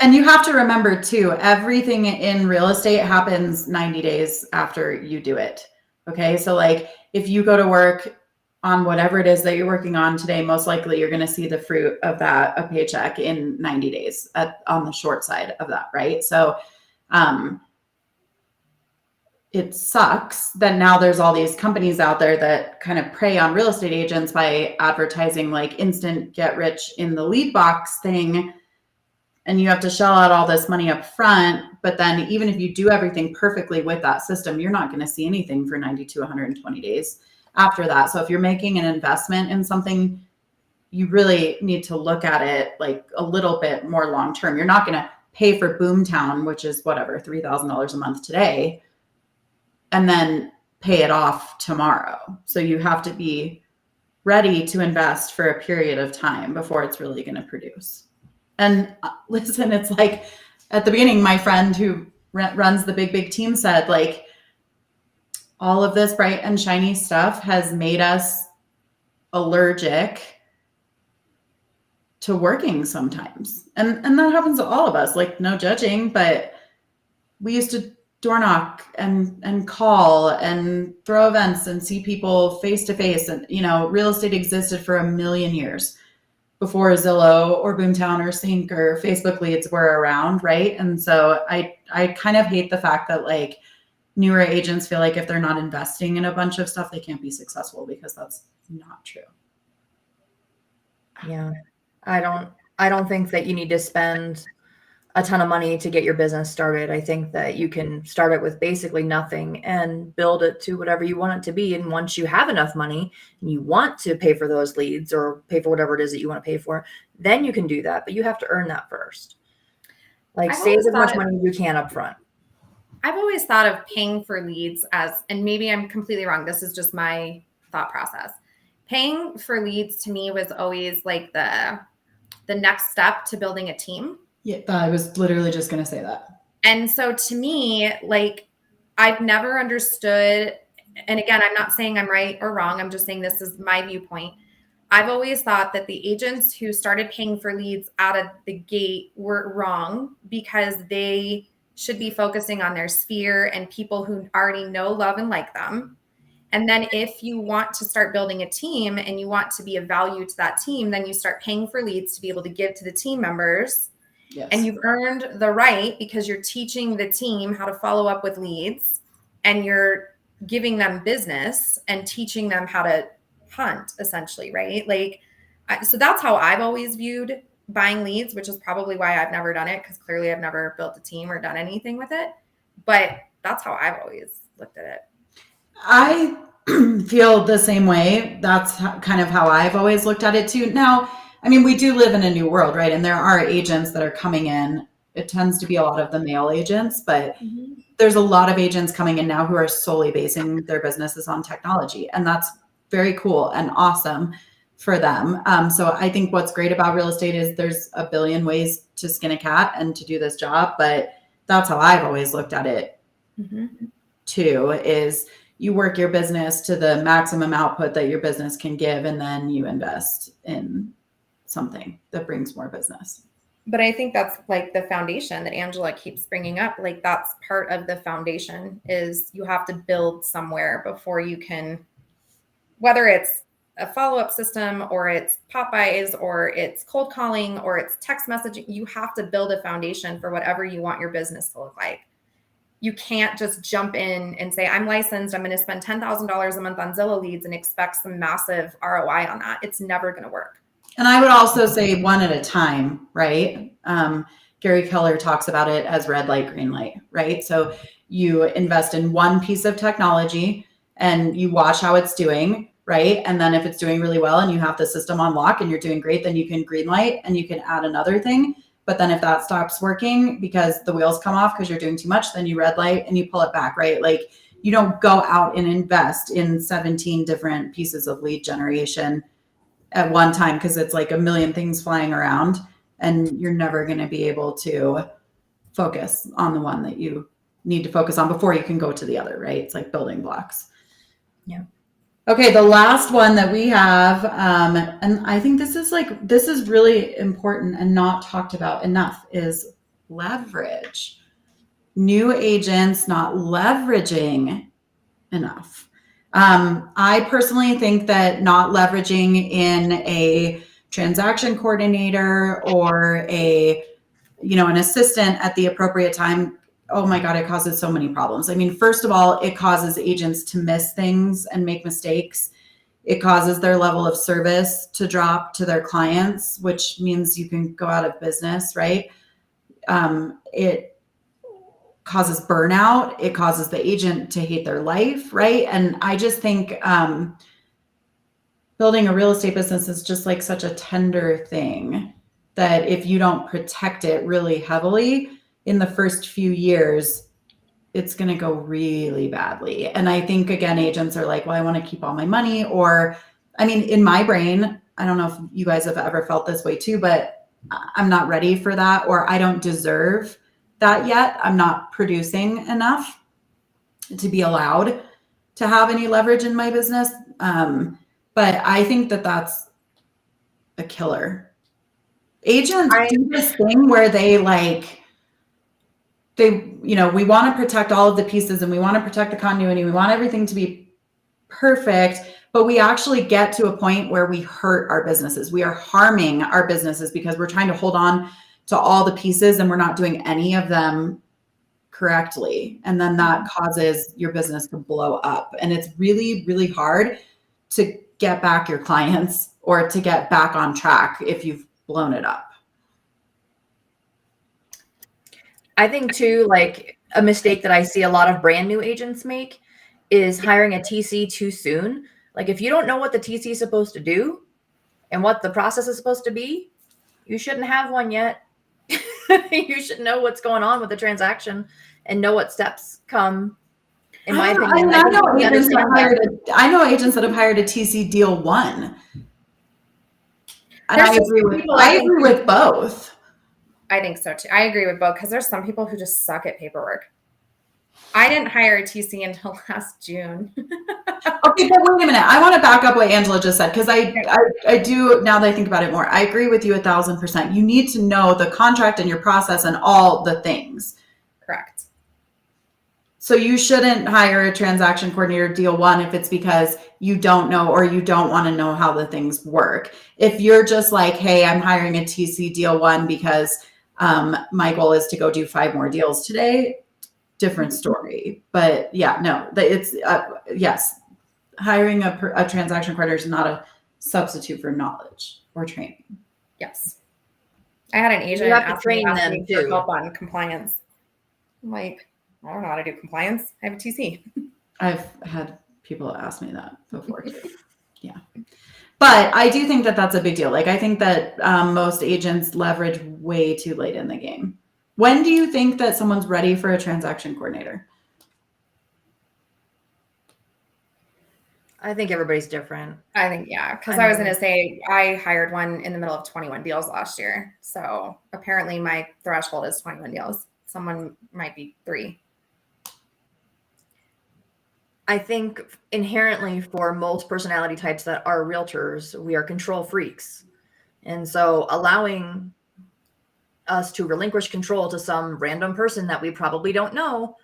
And you have to remember too, everything in real estate happens 90 days after you do it. Okay. So like if you go to work on whatever it is that you're working on today, most likely you're going to see the fruit of that, a paycheck in 90 days on the short side of that. Right. So, it sucks that now there's all these companies out there that kind of prey on real estate agents by advertising like instant get rich in the lead box thing. And you have to shell out all this money up front. But then even if you do everything perfectly with that system, you're not going to see anything for 90 to 120 days after that. So if you're making an investment in something, you really need to look at it like a little bit more long term. You're not going to pay for Boomtown, which is whatever, $3,000 a month today, and then pay it off tomorrow. So you have to be ready to invest for a period of time before it's really going to produce. And listen, it's like at the beginning, my friend who runs the big team said, like, all of this bright and shiny stuff has made us allergic to working sometimes. And that happens to all of us, like no judging, but we used to door knock and call and throw events and see people face to face. And, you know, real estate existed for a million years before Zillow or Boomtown or Sync or Facebook leads were around, right? And so I kind of hate the fact that like newer agents feel like if they're not investing in a bunch of stuff, they can't be successful, because that's not true. Yeah. I don't think that you need to spend a ton of money to get your business started. I think that you can start it with basically nothing and build it to whatever you want it to be. And once you have enough money and you want to pay for those leads or pay for whatever it is that you want to pay for, then you can do that. But you have to earn that first. Like save as much money as you can up front. I've always thought of paying for leads as, and maybe I'm completely wrong, this is just my thought process. Paying for leads to me was always like the next step to building a team. Yeah, I was literally just going to say that. And so to me, like, I've never understood, and again, I'm not saying I'm right or wrong, I'm just saying this is my viewpoint. I've always thought that the agents who started paying for leads out of the gate were wrong, because they should be focusing on their sphere and people who already know, love, and like them. And then if you want to start building a team and you want to be of value to that team, then you start paying for leads to be able to give to the team members. Yes. And you've earned the right because you're teaching the team how to follow up with leads, and you're giving them business and teaching them how to hunt, essentially, right? Like, so that's how I've always viewed buying leads, which is probably why I've never done it, because clearly I've never built a team or done anything with it. But that's how I've always looked at it. I feel the same way. That's kind of how I've always looked at it too. Now, I mean, we do live in a new world, right? And there are agents that are coming in. It tends to be a lot of the male agents, but there's a lot of agents coming in now who are solely basing their businesses on technology. And that's very cool and awesome for them. So I think what's great about real estate is there's a billion ways to skin a cat and to do this job. But that's how I've always looked at it too, is you work your business to the maximum output that your business can give, and then you invest in something that brings more business. But I think that's like the foundation that Angela keeps bringing up. Like, that's part of the foundation, is you have to build somewhere before you can, whether it's a follow-up system or it's pop-bys or it's cold calling or it's text messaging, you have to build a foundation for whatever you want your business to look like. You can't just jump in and say, I'm licensed, I'm going to spend $10,000 a month on Zillow leads and expect some massive ROI on that. It's never going to work. And I would also say one at a time, right? Gary Keller talks about it as red light, green light, right? So you invest in one piece of technology and you watch how it's doing, right? And then if it's doing really well and you have the system on lock and you're doing great, then you can green light and you can add another thing. But then if that stops working because the wheels come off because you're doing too much, then you red light and you pull it back, right? Like, you don't go out and invest in 17 different pieces of lead generation at one time, because it's like a million things flying around and you're never going to be able to focus on the one that you need to focus on before you can go to the other, right? It's like building blocks. Yeah. Okay, the last one that we have, and I think this is really important and not talked about enough, is leverage. New agents not leveraging enough. I personally think that not leveraging in a transaction coordinator or an assistant at the appropriate time, oh my God, it causes so many problems. I mean, first of all, it causes agents to miss things and make mistakes. It causes their level of service to drop to their clients, which means you can go out of business, right? It causes burnout. It causes the agent to hate their life, right? And I just think building a real estate business is just like such a tender thing that if you don't protect it really heavily in the first few years, it's going to go really badly. And I think, again, agents are like, well, I want to keep all my money. Or, I mean, in my brain, I don't know if you guys have ever felt this way too, but I'm not ready for that, or I don't deserve that yet. I'm not producing enough to be allowed to have any leverage in my business. But I think that that's a killer. Agents do this thing where we want to protect all of the pieces and we want to protect the continuity. We want everything to be perfect, but we actually get to a point where we hurt our businesses. We are harming our businesses because we're trying to hold on to all the pieces and we're not doing any of them correctly. And then that causes your business to blow up. And it's really, really hard to get back your clients or to get back on track if you've blown it up. I think too, like a mistake that I see a lot of brand new agents make is hiring a TC too soon. Like if you don't know what the TC is supposed to do and what the process is supposed to be, you shouldn't have one yet. You should know what's going on with the transaction and know what steps come. In my opinion, I know agents that have hired a TC deal one. And I agree with both. I think so too. I agree with both because there's some people who just suck at paperwork. I didn't hire a TC until last June. Okay, but wait a minute. I want to back up what Angela just said because I do, now that I think about it more, I agree with you 1,000%. You need to know the contract and your process and all the things. Correct. So you shouldn't hire a transaction coordinator deal one if it's because you don't know or you don't want to know how the things work. If you're just like, hey, I'm hiring a TC deal one because my goal is to go do 5 more deals today, different story. But yeah, no, it's yes, hiring a transaction coordinator is not a substitute for knowledge or training. Yes. I had an agent ask me last week for help on compliance. I'm like, I don't know how to do compliance. I have a TC. I've had people ask me that before too. Yeah. But I do think that that's a big deal. Like, I think that most agents leverage way too late in the game. When do you think that someone's ready for a transaction coordinator? I think everybody's different. I think, yeah. Because I was going to say, I hired one in the middle of 21 deals last year. So apparently my threshold is 21 deals. Someone might be 3. I think inherently for most personality types that are realtors, we are control freaks. And so allowing us to relinquish control to some random person that we probably don't know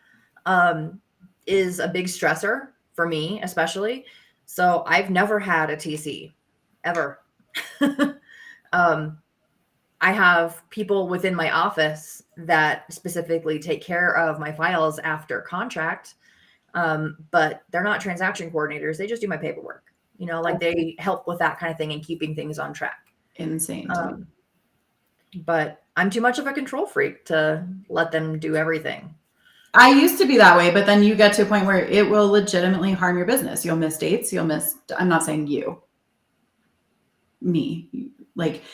is a big stressor for me, especially. So I've never had a TC ever. I have people within my office that specifically take care of my files after contract. But they're not transaction coordinators. They just do my paperwork, like they help with that kind of thing and keeping things on track. Insane. But I'm too much of a control freak to let them do everything. I used to be that way, but then you get to a point where it will legitimately harm your business. You'll miss dates. I'm not saying you, me, like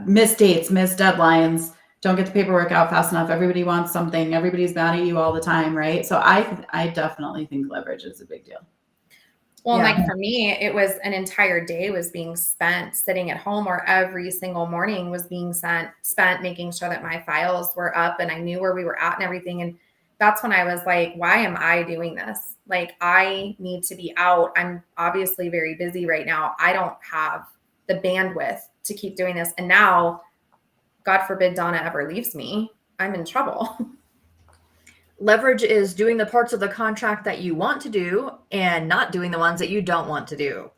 miss dates, miss deadlines, don't get the paperwork out fast enough. Everybody wants something. Everybody's mad at you all the time, right? So I definitely think leverage is a big deal. Well, like for me, it was an entire day was being spent sitting at home, or every single morning was being spent making sure that my files were up and I knew where we were at and everything. And that's when I was like, why am I doing this? Like, I need to be out. I'm obviously very busy right now. I don't have the bandwidth to keep doing this. And now, God forbid Donna ever leaves me, I'm in trouble. Leverage is doing the parts of the contract that you want to do and not doing the ones that you don't want to do.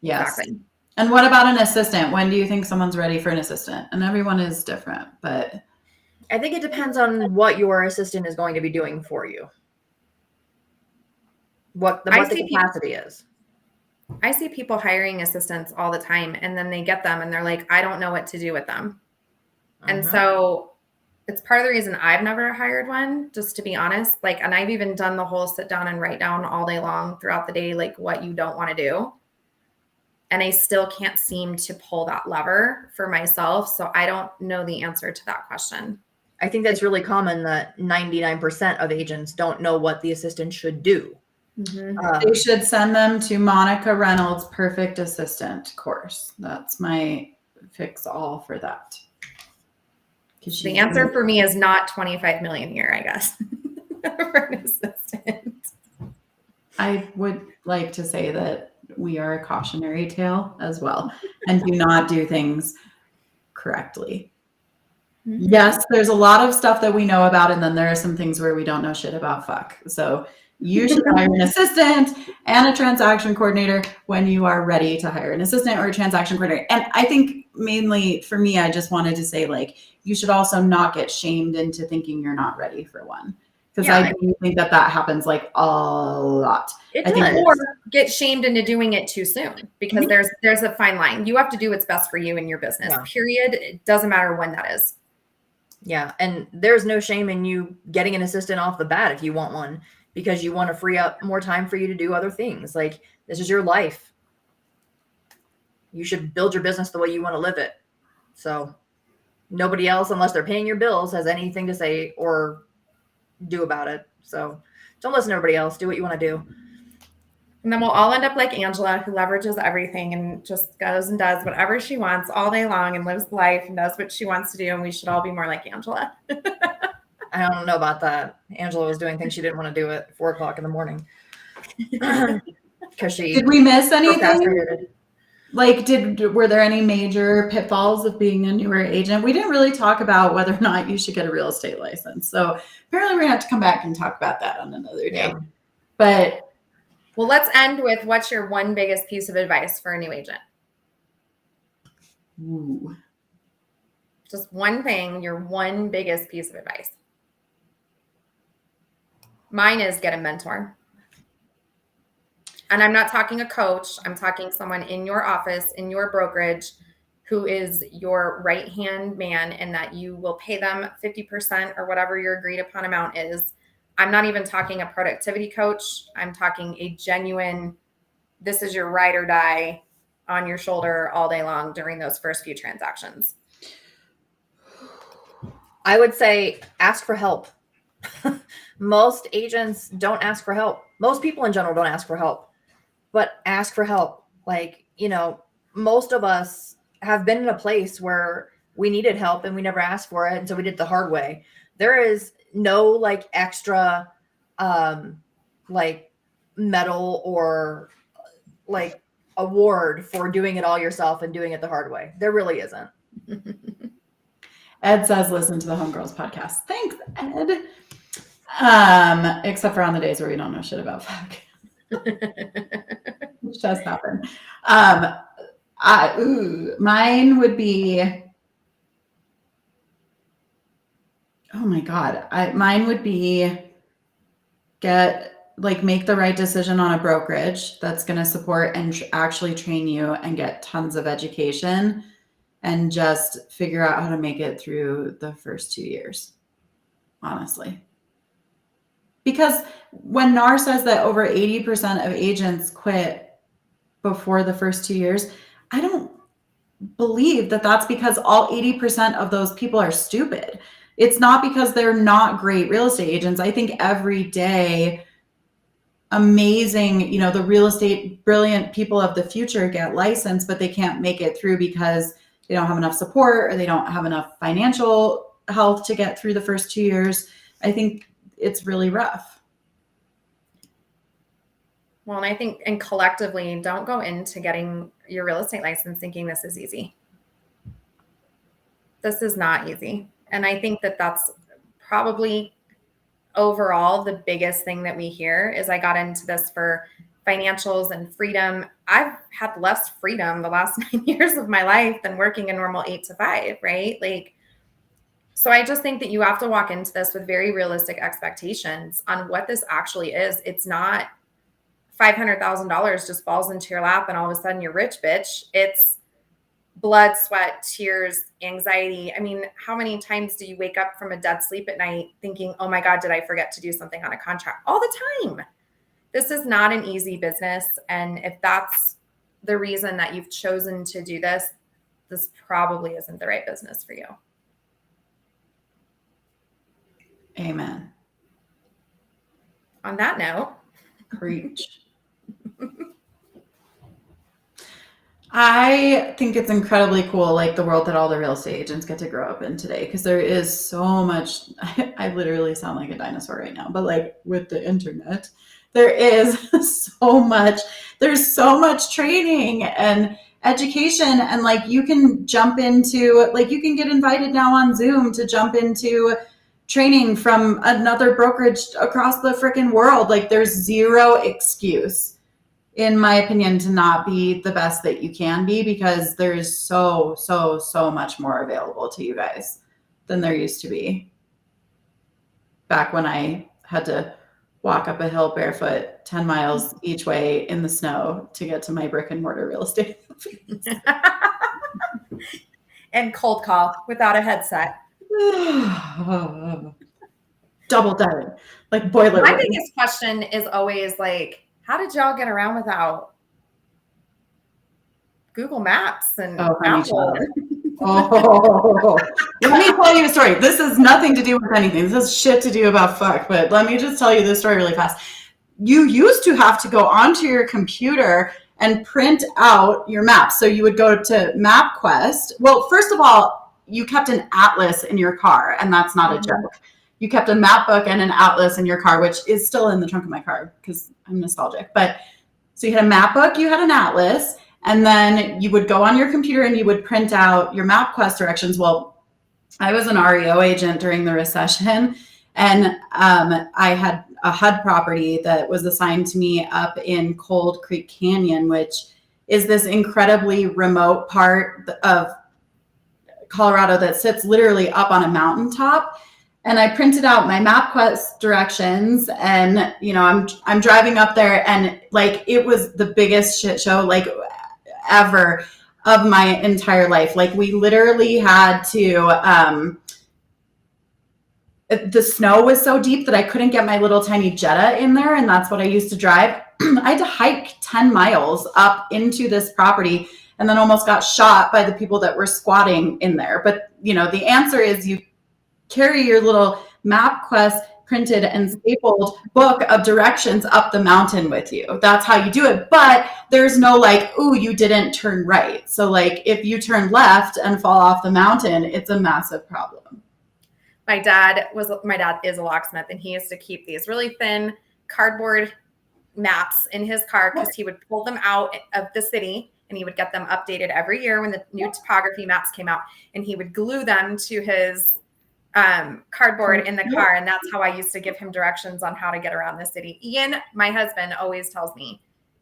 Yes. Exactly. And what about an assistant? When do you think someone's ready for an assistant? And everyone is different, but I think it depends on what your assistant is going to be doing for you. What the capacity is. I see people hiring assistants all the time, and then they get them and they're like, I don't know what to do with them. And so it's part of the reason I've never hired one, just to be honest. Like, and I've even done the whole sit down and write down all day long throughout the day, like what you don't want to do. And I still can't seem to pull that lever for myself. So I don't know the answer to that question. I think that's really common that 99% of agents don't know what the assistant should do. They should send them to Monica Reynolds' Perfect Assistant course. That's my fix all for that. The answer for me is not 25 million a year, I guess, for an assistant. I would like to say that we are a cautionary tale as well and do not do things correctly. Yes, there's a lot of stuff that we know about, and then there are some things where we don't know shit about. Fuck. So you should hire an assistant and a transaction coordinator when you are ready to hire an assistant or a transaction coordinator. And I think mainly for me, I just wanted to say, like, you should also not get shamed into thinking you're not ready for one. Because I do think that happens like a lot. Or get shamed into doing it too soon, because there's a fine line. You have to do what's best for you and your business, period. It doesn't matter when that is. Yeah. And there's no shame in you getting an assistant off the bat if you want one, because you want to free up more time for you to do other things. Like, this is your life. You should build your business the way you want to live it. So nobody else, unless they're paying your bills, has anything to say or do about it. So don't listen to everybody else. Do what you want to do. And then we'll all end up like Angela, who leverages everything and just goes and does whatever she wants all day long and lives life and does what she wants to do. And we should all be more like Angela. I don't know about that. Angela was doing things she didn't want to do at 4:00 in the morning. Because did we miss anything? Like, were there any major pitfalls of being a newer agent? We didn't really talk about whether or not you should get a real estate license. So apparently we're gonna have to come back and talk about that on another day. Yeah. But well, let's end with, what's your one biggest piece of advice for a new agent? Ooh. Just one thing, your one biggest piece of advice. Mine is get a mentor. And I'm not talking a coach. I'm talking someone in your office, in your brokerage, who is your right-hand man, and that you will pay them 50% or whatever your agreed upon amount is. I'm not even talking a productivity coach. I'm talking a genuine, this is your ride or die on your shoulder all day long during those first few transactions. I would say ask for help. Most agents don't ask for help. Most people in general don't ask for help, but ask for help. Like, most of us have been in a place where we needed help and we never asked for it. And so we did it the hard way. There is no like extra, like medal or like award for doing it all yourself and doing it the hard way. There really isn't. Ed says, listen to the Homegirls podcast. Thanks, Ed. Except for on the days where we don't know shit about fuck. Which does happen. Mine would be, oh my God. Mine would be make the right decision on a brokerage that's going to support and actually train you and get tons of education, and just figure out how to make it through the first 2 years, honestly. Because when NAR says that over 80% of agents quit before the first 2 years, I don't believe that that's because all 80% of those people are stupid. It's not because they're not great real estate agents. I think every day, amazing, the real estate brilliant people of the future get licensed, but they can't make it through because they don't have enough support or they don't have enough financial health to get through the first 2 years. I think it's really rough. Well, and I think, and collectively, don't go into getting your real estate license thinking this is easy. This is not easy. And I think that that's probably overall the biggest thing that we hear is I got into this for financials and freedom. I've had less freedom the last 9 years of my life than working a normal 8 to 5, right? Like, so I just think that you have to walk into this with very realistic expectations on what this actually is. It's not $500,000 just falls into your lap and all of a sudden you're rich, bitch. It's blood, sweat, tears, anxiety. I mean, how many times do you wake up from a dead sleep at night thinking, oh my God, did I forget to do something on a contract? All the time. This is not an easy business. And if that's the reason that you've chosen to do this, this probably isn't the right business for you. Amen. On that note, Preach. I think it's incredibly cool, like the world that all the real estate agents get to grow up in today, because there is so much. I literally sound like a dinosaur right now, but like with the internet, there is so much. There's so much training and education, and like you can jump into, like you can get invited now on Zoom to jump into training from another brokerage across the freaking world. Like there's zero excuse, in my opinion, to not be the best that you can be, because there is so much more available to you guys than there used to be. Back when I had to walk up a hill barefoot 10 miles each way in the snow to get to my brick and mortar real estate. and cold call without a headset. Double dead, like boiler. My biggest question is always like, how did y'all get around without Google Maps and Apple? Let me tell you a story. This has nothing to do with anything. This has shit to do about fuck, but let me just tell you this story really fast. You used to have to go onto your computer and print out your maps. So you would go to MapQuest. Well, first of all, you kept an atlas in your car, and that's not a joke. You kept a map book and an atlas in your car, which is still in the trunk of my car because I'm nostalgic. But so you had a map book, you had an atlas, and then you would go on your computer and you would print out your MapQuest directions. Well, I was an REO agent during the recession, and I had a HUD property that was assigned to me up in Cold Creek Canyon, which is this incredibly remote part of Colorado that sits literally up on a mountaintop. And I printed out my MapQuest directions, and you know, I'm driving up there, and like it was the biggest shit show like ever of my entire life. Like we literally had to the snow was so deep that I couldn't get my little tiny Jetta in there, and that's what I used to drive. I had to hike 10 miles up into this property, and then almost got shot by the people that were squatting in there. But you know, the answer is you carry your little MapQuest printed and stapled book of directions up the mountain with you. That's how you do it. But there's no like, ooh, you didn't turn right. So like if you turn left and fall off the mountain, it's a massive problem. My dad is a locksmith, and he used to keep these really thin cardboard maps in his car because he would pull them out of the city and he would get them updated every year when the new topography maps came out, and he would glue them to his cardboard in the car. And that's how I used to give him directions on how to get around the city. Ian, my husband, always tells me,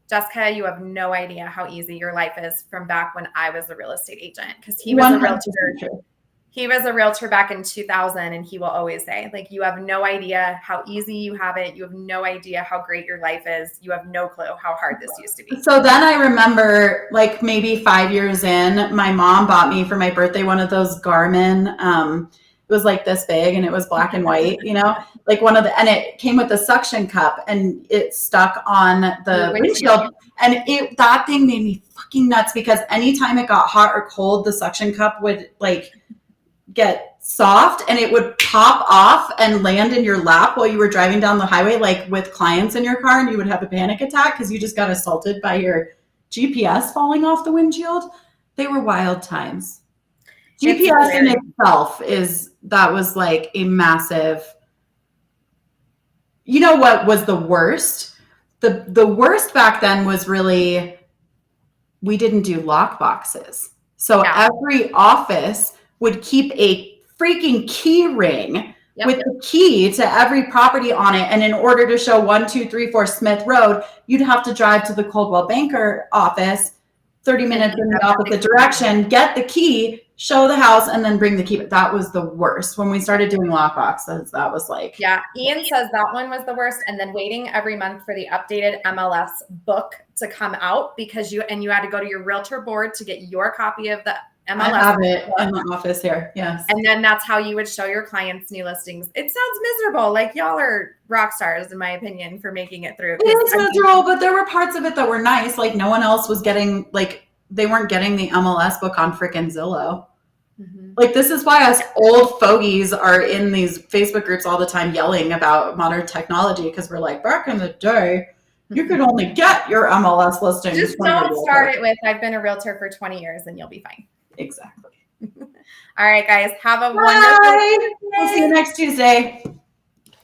Jessica, you have no idea how easy your life is from back when I was a real estate agent. Because he was a realtor. He was a realtor back in 2000, and he will always say, like, you have no idea how easy you have it. You have no idea how great your life is. You have no clue how hard this used to be. So then I remember, like maybe 5 years in, my mom bought me for my birthday one of those Garmin. It was like this big, and it was black and white, you know, like one of the, and it came with a suction cup, and it stuck on the windshield. And that thing made me fucking nuts, because anytime it got hot or cold, the suction cup would like get soft, and it would pop off and land in your lap while you were driving down the highway, like with clients in your car, and you would have a panic attack because you just got assaulted by your GPS falling off the windshield. They were wild times. GPS in itself that was like a massive you know what was the worst? The worst back then was really, we didn't do lock boxes. So every office would keep a freaking key ring with the key to every property on it. And in order to show 1234 Smith Road, you'd have to drive to the Coldwell Banker office 30 minutes in the opposite direction, get the key, show the house, and then bring the key. That was the worst. When we started doing lock boxes, that was like. Yeah, Ian says that one was the worst. And then waiting every month for the updated MLS book to come out because you had to go to your realtor board to get your copy of the MLS. I have it in the office here. Yes. And then that's how you would show your clients new listings. It sounds miserable. Like y'all are rock stars, in my opinion, for making it through. It is miserable, but there were parts of it that were nice. Like no one else was getting, like they weren't getting the MLS book on freaking Zillow. Mm-hmm. Like this is why us old fogies are in these Facebook groups all the time yelling about modern technology, because we're like, back in the day, you could only get your MLS listing. Just don't start it with, I've been a realtor for 20 years and you'll be fine. Exactly. All right, guys. Have a wonderful day. We'll see you next Tuesday.